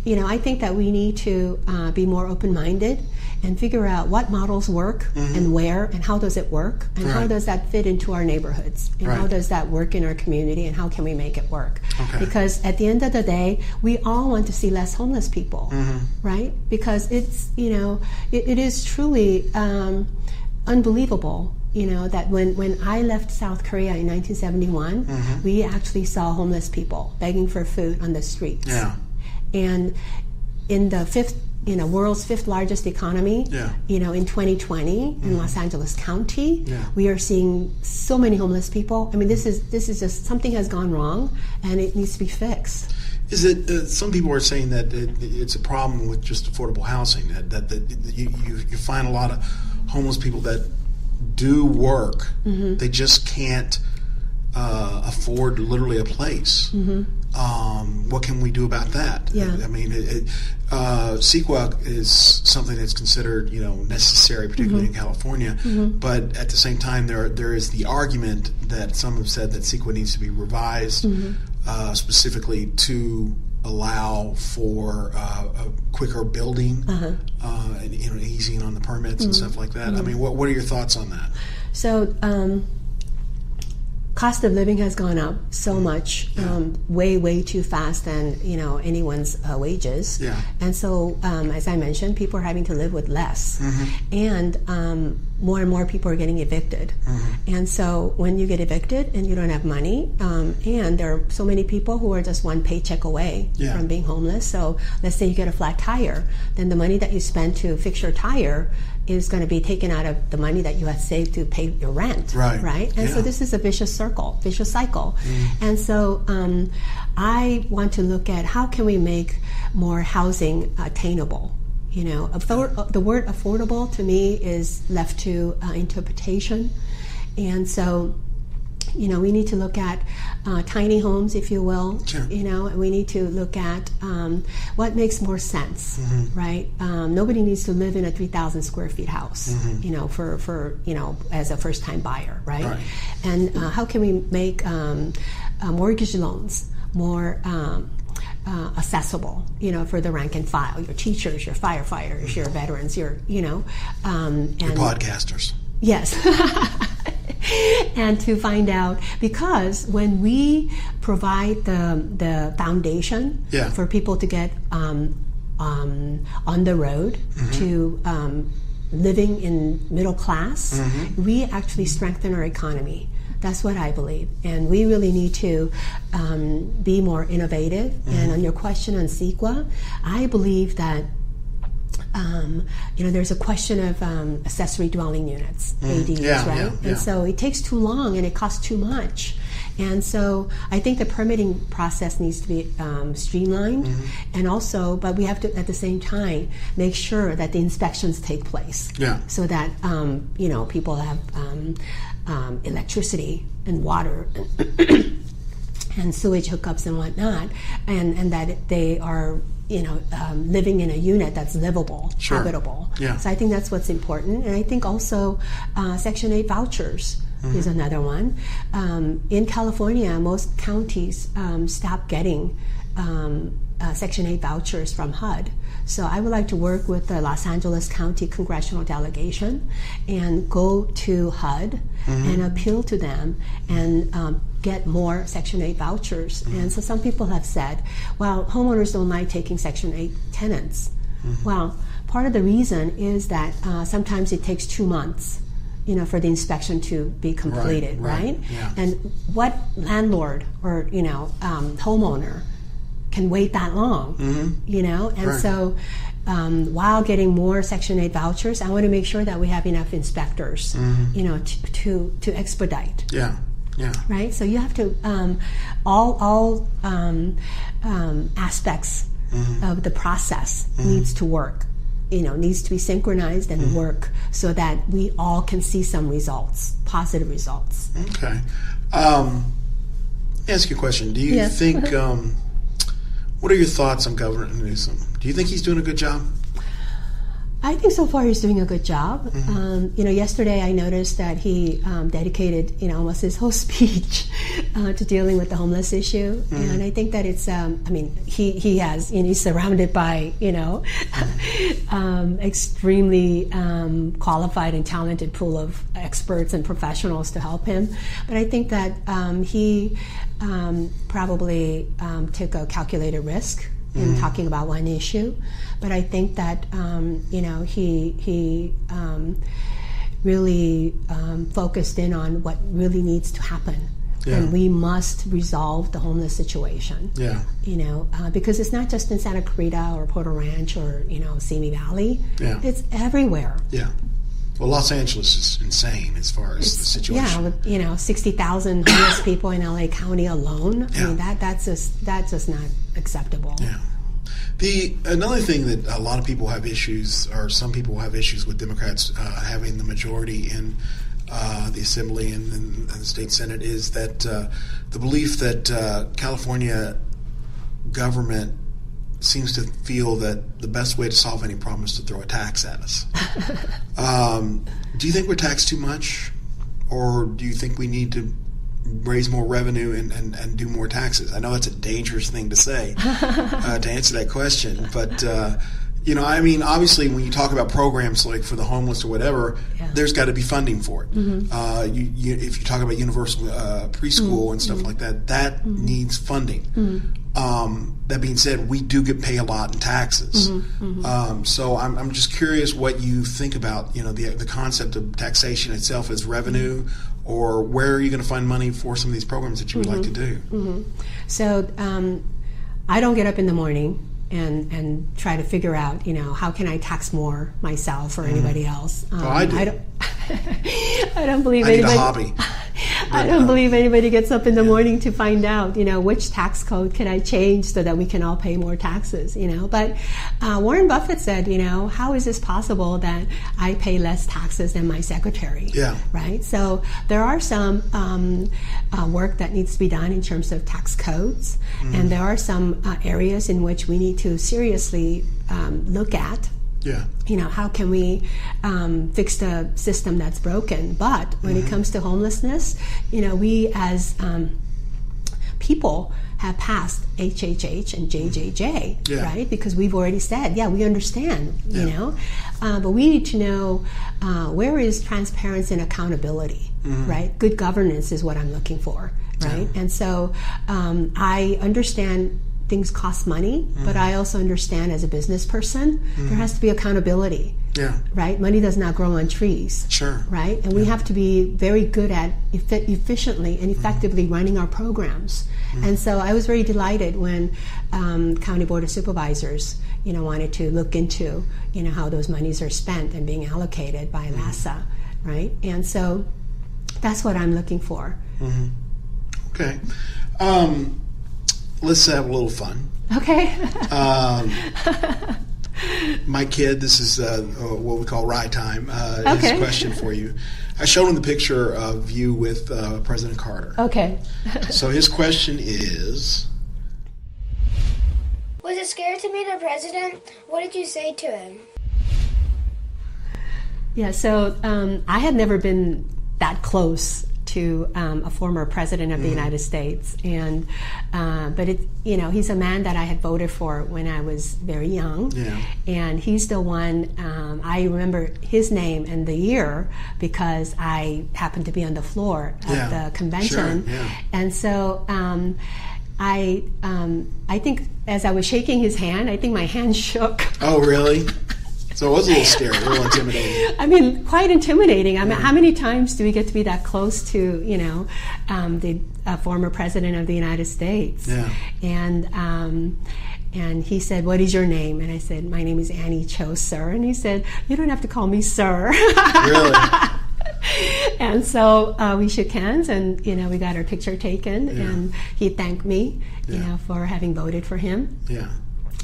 I think that we need to be more open-minded and figure out what models work and where, and how does it work, and how does that fit into our neighborhoods, and how does that work in our community, and how can we make it work? Because at the end of the day, we all want to see less homeless people, right? Because it's it is truly unbelievable. That when I left South Korea in 1971, we actually saw homeless people begging for food on the streets. And in the world's fifth largest economy, in 2020 in Los Angeles County, we are seeing so many homeless people. I mean, this is just something has gone wrong, and it needs to be fixed. Is it? Some people are saying that it's a problem with just affordable housing. That you find a lot of homeless people that do work, they just can't afford literally a place. What can we do about that? I mean, CEQA is something that's considered necessary, particularly in California. But at the same time, there is the argument that some have said that CEQA needs to be revised specifically to allow for a quicker building and easing on the permits and stuff like that. I mean, what are your thoughts on that? So cost of living has gone up so much, way too fast than anyone's wages. And so, as I mentioned, people are having to live with less, and more and more people are getting evicted. And so, when you get evicted and you don't have money, and there are so many people who are just one paycheck away from being homeless. So, let's say you get a flat tire, then the money that you spend to fix your tire is going to be taken out of the money that you had saved to pay your rent, right? And so this is a vicious cycle. And so I want to look at how can we make more housing attainable. The word affordable to me is left to interpretation, and so we need to look at tiny homes, if you will. And we need to look at what makes more sense, right? Nobody needs to live in a 3,000 square feet house, for as a first-time buyer, right? And how can we make mortgage loans more accessible, for the rank and file, your teachers, your firefighters, your veterans, your podcasters. Yes. And to find out, because when we provide the foundation for people to get on the road to living in middle class, we actually strengthen our economy. That's what I believe. And we really need to be more innovative. And on your question on CEQA, I believe that there's a question of accessory dwelling units, ADUs, right? And so it takes too long and it costs too much. And so I think the permitting process needs to be streamlined, and also, but we have to at the same time make sure that the inspections take place, so that people have electricity and water and sewage hookups and whatnot, and that they are living in a unit that's livable, habitable. So I think that's what's important, and I think also Section 8 vouchers is another one. In California, most counties stop getting Section 8 vouchers from HUD. So I would like to work with the Los Angeles County Congressional Delegation and go to HUD and appeal to them and get more Section 8 vouchers. And so some people have said, well, homeowners don't like taking Section 8 tenants. Well, part of the reason is that sometimes it takes 2 months for the inspection to be completed, right? And what landlord or homeowner can wait that long, And so while getting more Section 8 vouchers, I want to make sure that we have enough inspectors, to expedite. Right. So you have to all aspects of the process needs to work. Needs to be synchronized and work so that we all can see some results, positive results. Okay. Let me ask you a question. Do you think, what are your thoughts on Governor Newsom? Do you think he's doing a good job? I think so far he's doing a good job. Yesterday I noticed that he dedicated, almost his whole speech to dealing with the homeless issue, and I think that it's, he has, he's surrounded by, extremely qualified and talented pool of experts and professionals to help him. But I think that he probably took a calculated risk in talking about one issue, but I think that he really focused in on what really needs to happen, and we must resolve the homeless situation. Because it's not just in Santa Clarita or Porter Ranch or Simi Valley. It's everywhere. Well, Los Angeles is insane as far as the situation. With 60,000 homeless people in LA County alone. I mean, that's just not acceptable. Another thing that a lot of people have issues, or some people have issues with Democrats having the majority in the Assembly and the state Senate, is that the belief that California government seems to feel that the best way to solve any problem is to throw a tax at us. Do you think we're taxed too much, or do you think we need to raise more revenue and do more taxes? I know that's a dangerous thing to say to answer that question, but obviously when you talk about programs like for the homeless or whatever, there's got to be funding for it. If you talk about universal preschool and stuff like that, that needs funding. That being said, we do pay a lot in taxes. So I'm just curious what you think about the concept of taxation itself as revenue, or where are you going to find money for some of these programs that you would like to do? So I don't get up in the morning and try to figure out, how can I tax more myself or anybody else. I do. I don't believe anybody. Need a hobby. I don't believe anybody gets up in the morning to find out, which tax code can I change so that we can all pay more taxes, But Warren Buffett said, how is this possible that I pay less taxes than my secretary? Right? So there are some work that needs to be done in terms of tax codes, and there are some areas in which we need to seriously look at. How can we fix the system that's broken? But when it comes to homelessness, we as people have passed HHH and JJJ, right? Because we've already said, we understand, but we need to know where is transparency and accountability, right? Good governance is what I'm looking for, right? And so I understand things cost money, but I also understand as a business person, there has to be accountability. Yeah. Right? Money does not grow on trees. Sure. Right? And we have to be very good at efficiently and effectively running our programs. And so I was very delighted when County Board of Supervisors, wanted to look into, how those monies are spent and being allocated by LASA, right? And so that's what I'm looking for. Okay. Let's have a little fun. Okay. My kid, this is what we call rye time. His question for you. I showed him the picture of you with President Carter. Okay. So his question is... Was it scary to meet the president? What did you say to him? Yeah, so I had never been that close to a former president of the United States, and but he's a man that I had voted for when I was very young, and he's the one I remember his name and the year because I happened to be on the floor of the convention, and so I think as I was shaking his hand, I think my hand shook. Oh, really? So it was a little scary, a little intimidating. I mean, quite intimidating. I mean, how many times do we get to be that close to, the former president of the United States? Yeah. And he said, "What is your name?" And I said, "My name is Annie Cho, sir." And he said, "You don't have to call me sir." Really? And so we shook hands, and we got our picture taken, and he thanked me, for having voted for him. Yeah.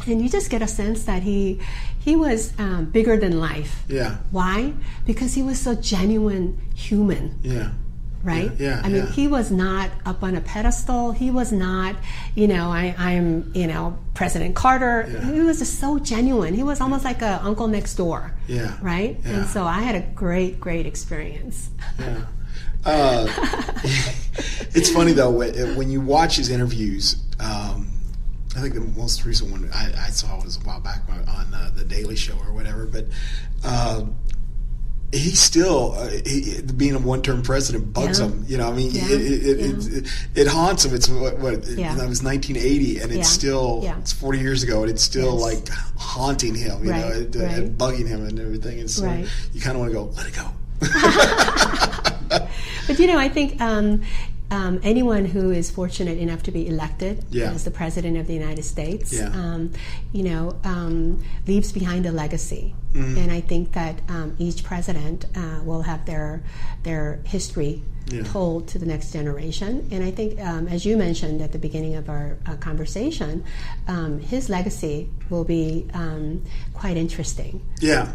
And you just get a sense that he was bigger than life. Yeah. Why? Because he was so genuine human. Yeah. Right? Yeah. I mean, he was not up on a pedestal. He was not, I'm President Carter. Yeah. He was just so genuine. He was almost like a uncle next door. Yeah. Right? Yeah. And so I had a great, great experience. Yeah. It's funny though when you watch his interviews. I think the most recent one I saw was a while back on the Daily Show or whatever, but he still being a one-term president bugs him. It haunts him. It's that was 1980, and it's still it's 40 years ago, and it's still like haunting him, and bugging him and everything. And so you kind of want to go, let it go. But I think anyone who is fortunate enough to be elected as the president of the United States, leaves behind a legacy. And I think that each president will have their history told to the next generation. And I think, as you mentioned at the beginning of our conversation, his legacy will be quite interesting. Yeah.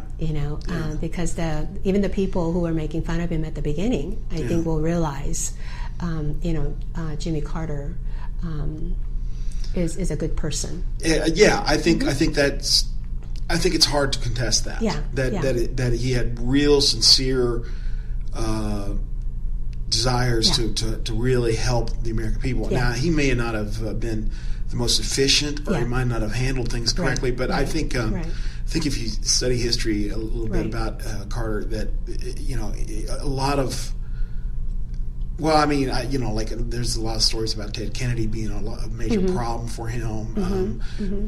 Because even the people who were making fun of him at the beginning, I think will realize. Jimmy Carter is a good person. Yeah, I think it's hard to contest that. That he had real, sincere desires to really help the American people. Now, he may not have been the most efficient, or he might not have handled things correctly. But I think if you study history a little bit about Carter, that a lot of there's a lot of stories about Ted Kennedy being a major problem for him.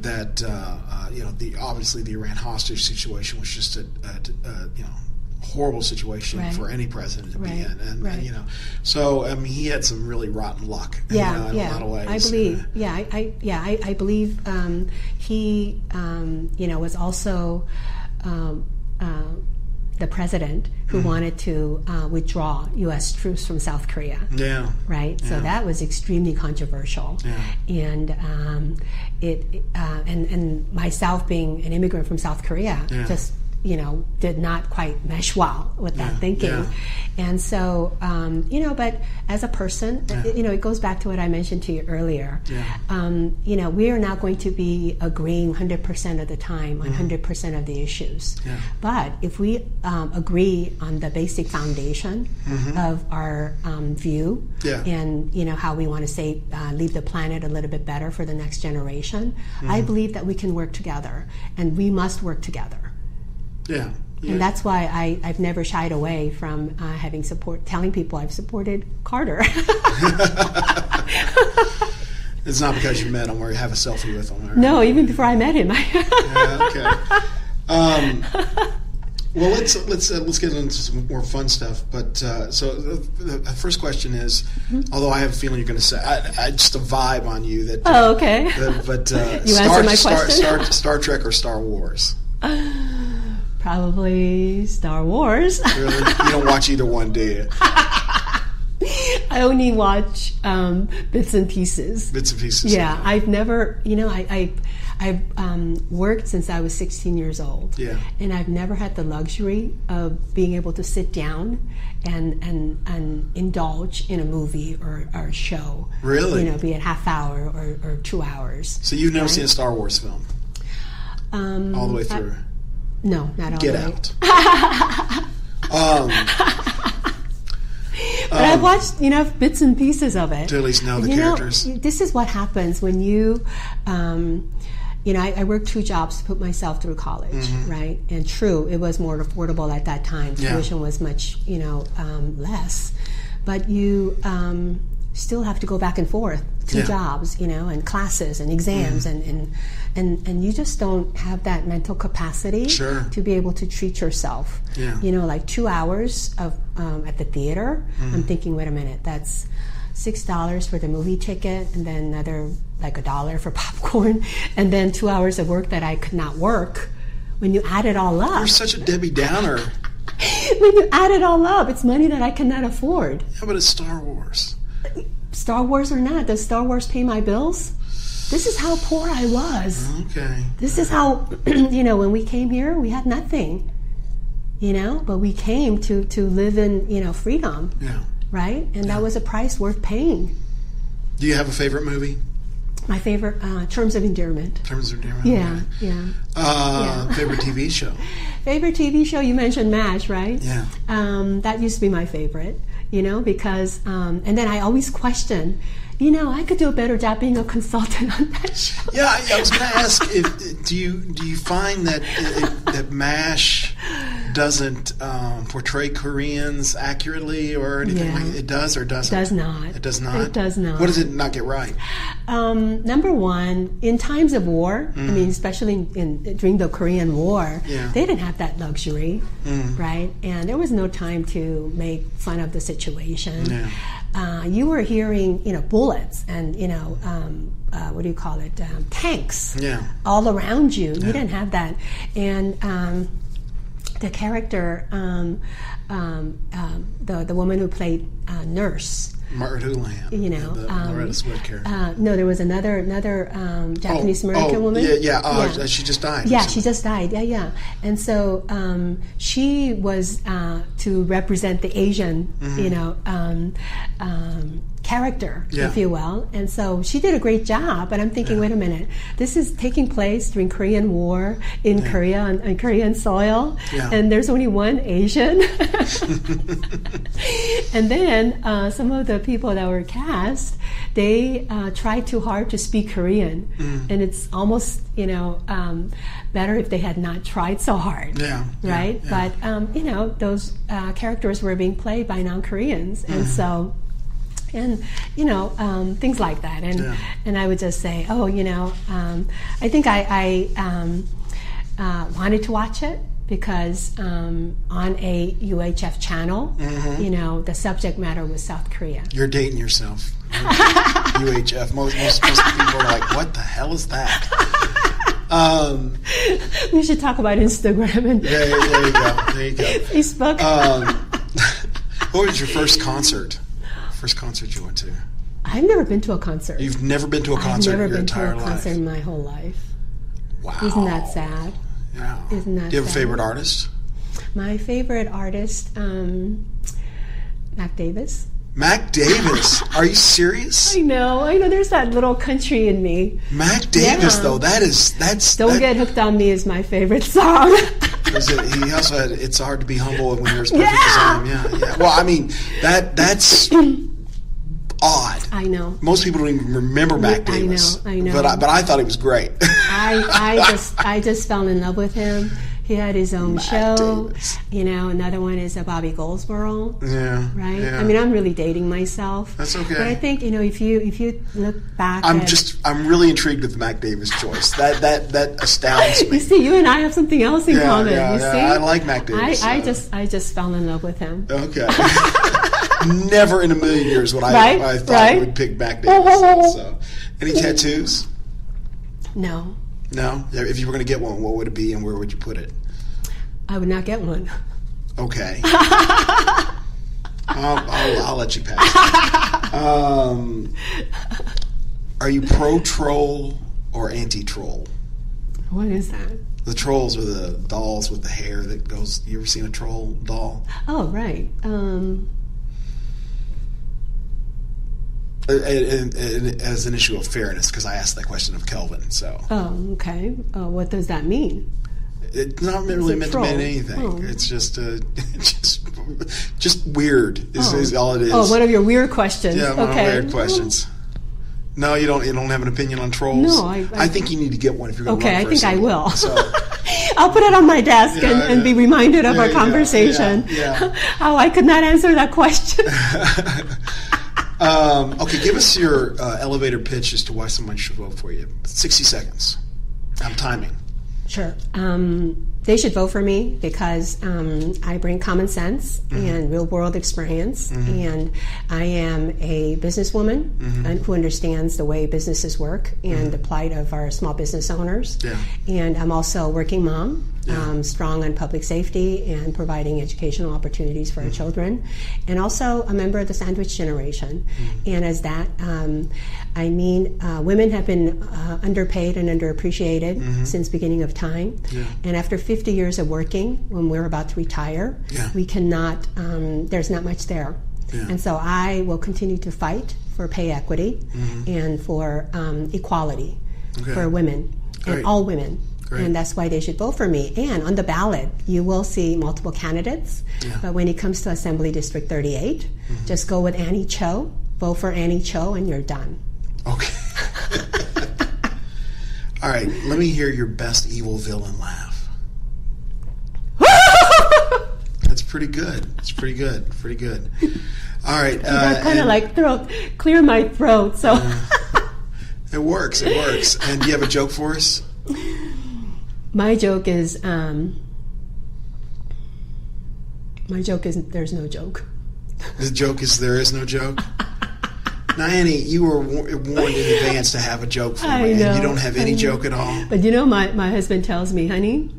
That obviously the Iran hostage situation was just a horrible situation for any president to be in, and so I mean he had some really rotten luck. In a lot of ways. I believe. I believe he was also. The president who wanted to withdraw U.S. troops from South Korea. Yeah. Right. So that was extremely controversial. Yeah. And and myself being an immigrant from South Korea just did not quite mesh well with that thinking. Yeah. And so but as a person, it goes back to what I mentioned to you earlier. Yeah. We are not going to be agreeing 100% of the time on 100% of the issues. Yeah. But if we agree on the basic foundation of our view and how we want to leave the planet a little bit better for the next generation, I believe that we can work together, and we must work together. Yeah. And that's why I've never shied away from telling people I've supported Carter. It's not because you met him or you have a selfie with him. Or, No, even before I met him. Yeah, okay. Well, let's get into some more fun stuff. But so the first question is, although I have a feeling you're going to say, I just a vibe on you that. Oh, okay. But you answer my question. Star Trek or Star Wars? Probably Star Wars. Really? You don't watch either one, do you? I only watch bits and pieces. Bits and pieces. Yeah, I've never, I've worked since I was 16 years old. Yeah. And I've never had the luxury of being able to sit down and indulge in a movie or a show. Really? Be it half hour or 2 hours. So you've never seen a Star Wars film? All the way through? No, not all Get the way. Out. But I've watched, bits and pieces of it. To at least know the characters. This is what happens when you, I worked 2 jobs to put myself through college, right? And true, it was more affordable at that time. Tuition was much, less. But you still have to go back and forth, 2 jobs, and classes and exams, and you just don't have that mental capacity to be able to treat yourself. Yeah. Like 2 hours of at the theater. I'm thinking, wait a minute, that's $6 for the movie ticket, and then another like $1 for popcorn, and then 2 hours of work that I could not work. When you add it all up, You're such a Debbie Downer. When you add it all up, it's money that I cannot afford. Yeah, but it's Star Wars. Star Wars or not, does Star Wars pay my bills? This is how poor I was. Okay. This is how, when we came here, we had nothing, but we came to live in, freedom. Yeah. Right? And that was a price worth paying. Do you have a favorite movie? My favorite, Terms of Endearment. Terms of Endearment? Yeah, okay. yeah. Favorite TV show? Favorite TV show, you mentioned MASH, right? Yeah. That used to be my favorite, because, and then I always question, I could do a better job being a consultant on that show. Yeah, I was going to ask, do you find that MASH doesn't portray Koreans accurately or anything like it does or doesn't? It does not. It does not? It does not. What does it not get right? Number one, in times of war, especially during the Korean War, they didn't have that luxury, right? And there was no time to make fun of the situation. Yeah. You were hearing, bullets and, what do you call it? Tanks all around you. You didn't have that. And the character, the woman who played nurse, Margaret Houlihan, the Loretta Swit character. No, there was another Japanese American woman. Yeah. She just died. Yeah, she just died. Yeah. And so she was to represent the Asian, character, if you will. And so she did a great job. But I'm thinking, wait a minute, this is taking place during Korean War in Korea on Korean soil, and there's only one Asian. And then some of the people that were cast, they tried too hard to speak Korean, and it's almost better if they had not tried so hard. Right? Yeah. But those characters were being played by non-Koreans, and so. And things like that, and I would just say, I think I wanted to watch it because on a UHF channel, the subject matter was South Korea. You're dating yourself. UHF. Most people are like, what the hell is that? We should talk about Instagram and there you go. Facebook. What was your first concert? First concert you went to? I've never been to a concert. You've never been to a concert in your entire life? I've never been to a concert in my whole life. Wow. Isn't that sad? Yeah. Isn't that sad? Do you have a favorite artist? My favorite artist, Mac Davis. Mac Davis? Are you serious? I know. There's that little country in me. Mac Davis, though, that's... Don't Get Hooked on Me is my favorite song. He also had It's Hard to Be Humble When You're As Perfect As I Am. Yeah. Well, I mean, that's odd. I know. Most people don't even remember Mac Davis. I know. But I thought he was great. I just fell in love with him. He had his own Matt show. Davis. Another one is Bobby Goldsboro. Yeah. Right? Yeah. I mean, I'm really dating myself. That's okay. But I think, if you look back I'm really intrigued with the Mac Davis choice. That astounds me. You see, you and I have something else in common. You see? I like Mac Davis. I just fell in love with him. Okay. Never in a million years would I thought I would pick Mac Davis. So. Any tattoos? No. No? If you were going to get one, what would it be and where would you put it? I would not get one. Okay. I'll let you pass. Are you pro-troll or anti-troll? What is that? The trolls are the dolls with the hair that goes... You ever seen a troll doll? Oh, right. As an issue of fairness, because I asked that question of Kelvin, so... Oh, okay. What does that mean? It's not really meant to mean anything. Oh. It's just weird is all it is. Oh, one of your weird questions. Yeah, one of my weird questions. No, you don't have an opinion on trolls? No, I think you need to get one if you're going to run for I think I will. So. I'll put it on my desk and be reminded of our conversation. Yeah. How I could not answer that question. Okay, give us your elevator pitch as to why someone should vote for you. 60 seconds. I'm timing. Sure. They should vote for me because I bring common sense and real world experience, and I am a businesswoman who understands the way businesses work and the plight of our small business owners. Yeah. And I'm also a working mom, strong on public safety and providing educational opportunities for our children, and also a member of the sandwich generation. And as that, I mean, women have been underpaid and underappreciated since beginning of time. Yeah. And after 50 years of working, when we're about to retire, we cannot, there's not much there. Yeah. And so I will continue to fight for pay equity and for equality for women and all women. Great. And that's why they should vote for me. And on the ballot, you will see multiple candidates. Yeah. But when it comes to Assembly District 38, just go with Annie Cho, vote for Annie Cho, and you're done. Okay. All right, let me hear your best evil villain laugh. That's pretty good. It's pretty good. Pretty good. All right. That kind of like clear my throat. So it works. It works. And do you have a joke for us? My joke is there's no joke. The joke is there is no joke? Now, Annie, you were warned in advance to have a joke for me, and you don't have any joke at all. But my husband tells me, honey,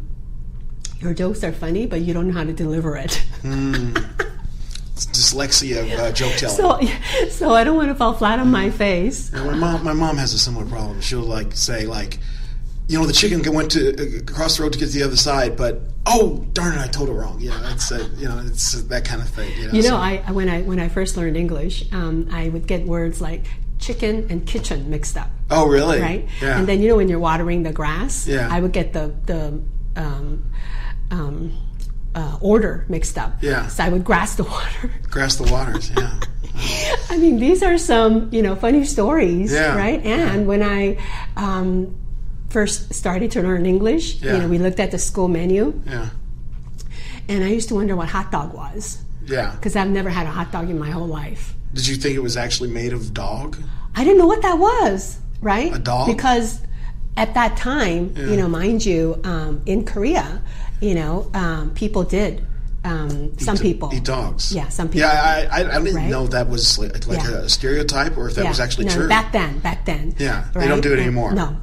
your jokes are funny, but you don't know how to deliver it. It's dyslexia of joke telling. So I don't want to fall flat on my face. And my mom has a similar problem. She'll say the chicken went to across the road to get to the other side, but oh darn it, I told it wrong. It's that kind of thing. When I first learned English, I would get words like chicken and kitchen mixed up. Oh really? Right. Yeah. And then when you're watering the grass, I would get the order mixed up. Yeah. So I would grass the water. Grass the waters. Yeah. I mean, these are some funny stories, right? And when I first started to learn English, we looked at the school menu, and I used to wonder what hot dog was. Yeah. Because I've never had a hot dog in my whole life. Did you think it was actually made of dog? I didn't know what that was, right? A dog? Because at that time, mind you, in Korea, people did. Some people eat dogs. Yeah, some people. Yeah, I didn't know that was like a stereotype, or if that was actually true. Back then. Yeah, right? They don't do it anymore. No.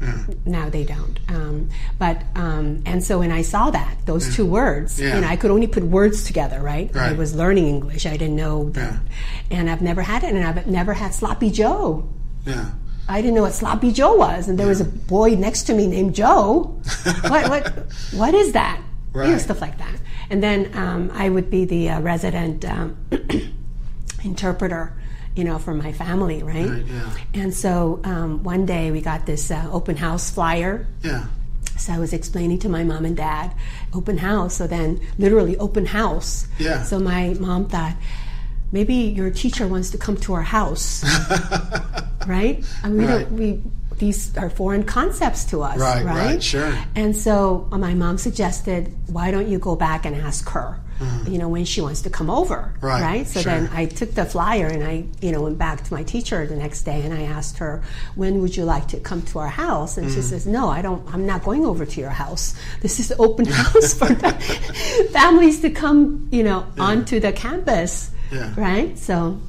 Yeah. No, they don't. And so when I saw those two words, I could only put words together, right? I was learning English. I didn't know that. And I've never had it, and I've never had Sloppy Joe. Yeah. I didn't know what Sloppy Joe was, and there was a boy next to me named Joe. What is that? Right. Stuff like that. And then I would be the resident interpreter, for my family, right? Yeah. And so one day we got this open house flyer. Yeah. So I was explaining to my mom and dad, open house. So then literally open house. Yeah. So my mom thought, maybe your teacher wants to come to our house. Right? I mean, these are foreign concepts to us, Right, sure. And so my mom suggested, why don't you go back and ask her, when she wants to come over, right? So sure. then I took the flyer and I, went back to my teacher the next day and I asked her, when would you like to come to our house? And she says, no, I'm not going over to your house. This is an open house for the families to come, onto the campus, right? So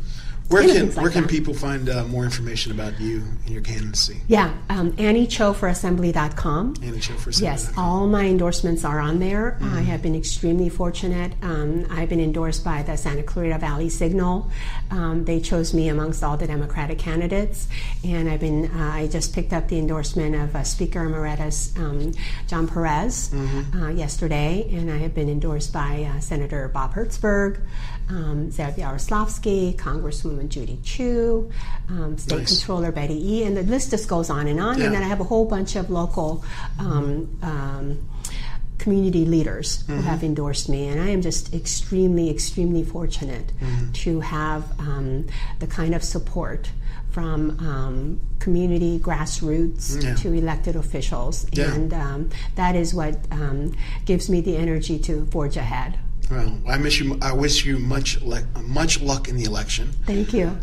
where can people find more information about you and your candidacy? Yeah, Annie Cho for Assembly.com. Annie Cho for Assembly.com. Yes, all my endorsements are on there. I have been extremely fortunate. I've been endorsed by the Santa Clarita Valley Signal. They chose me amongst all the Democratic candidates, and I just picked up the endorsement of Speaker Emeritus John Perez yesterday, and I have been endorsed by Senator Bob Hertzberg, Zev Yaroslavsky, Congresswoman Judy Chu, State Controller Betty E., and the list just goes on. Yeah. And then I have a whole bunch of local community leaders who have endorsed me, and I am just extremely, extremely fortunate to have the kind of support from community grassroots to elected officials, and that is what gives me the energy to forge ahead. Well, I wish you much luck in the election. Thank you.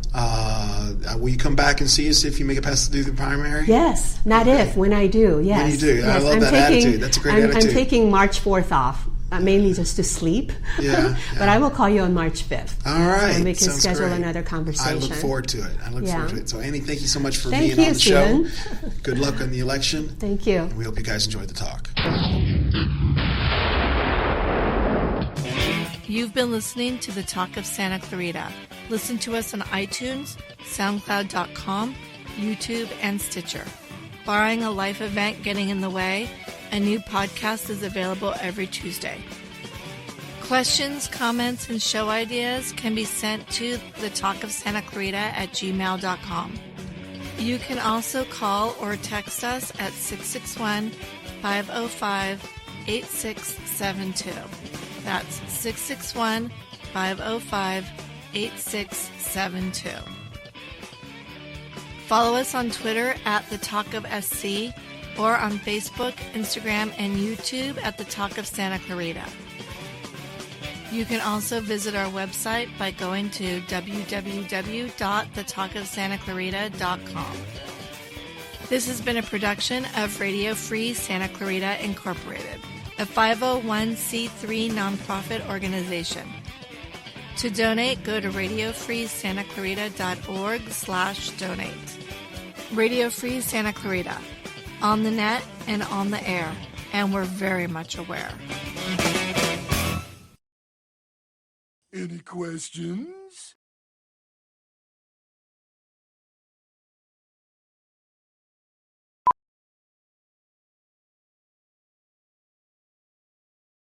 Will you come back and see us if you make it past the primary? Yes, when I do. Yes, when you do. Yes. I love that attitude. That's a great attitude. I'm taking March 4th off, mainly just to sleep. But I will call you on March 5th. All right, and we can sounds schedule great. another conversation. I look forward to it. So, Annie, thank you so much for Thank being you, on the Stephen. show. Good luck on the election. Thank you. And we hope you guys enjoyed the talk. You've been listening to The Talk of Santa Clarita. Listen to us on iTunes, SoundCloud.com, YouTube, and Stitcher. Barring a life event getting in the way, a new podcast is available every Tuesday. Questions, comments, and show ideas can be sent to thetalkofsantaclarita@gmail.com. You can also call or text us at 661-505-8672. That's 661-505-8672. Follow us on Twitter at The Talk of SC or on Facebook, Instagram, and YouTube at The Talk of Santa Clarita. You can also visit our website by going to www.thetalkofsantaclarita.com. This has been a production of Radio Free Santa Clarita Incorporated, a 501c3 nonprofit organization. To donate, go to radiofreesantaclarita.org/donate. Radio Free Santa Clarita, on the net and on the air, and we're very much aware. Any questions?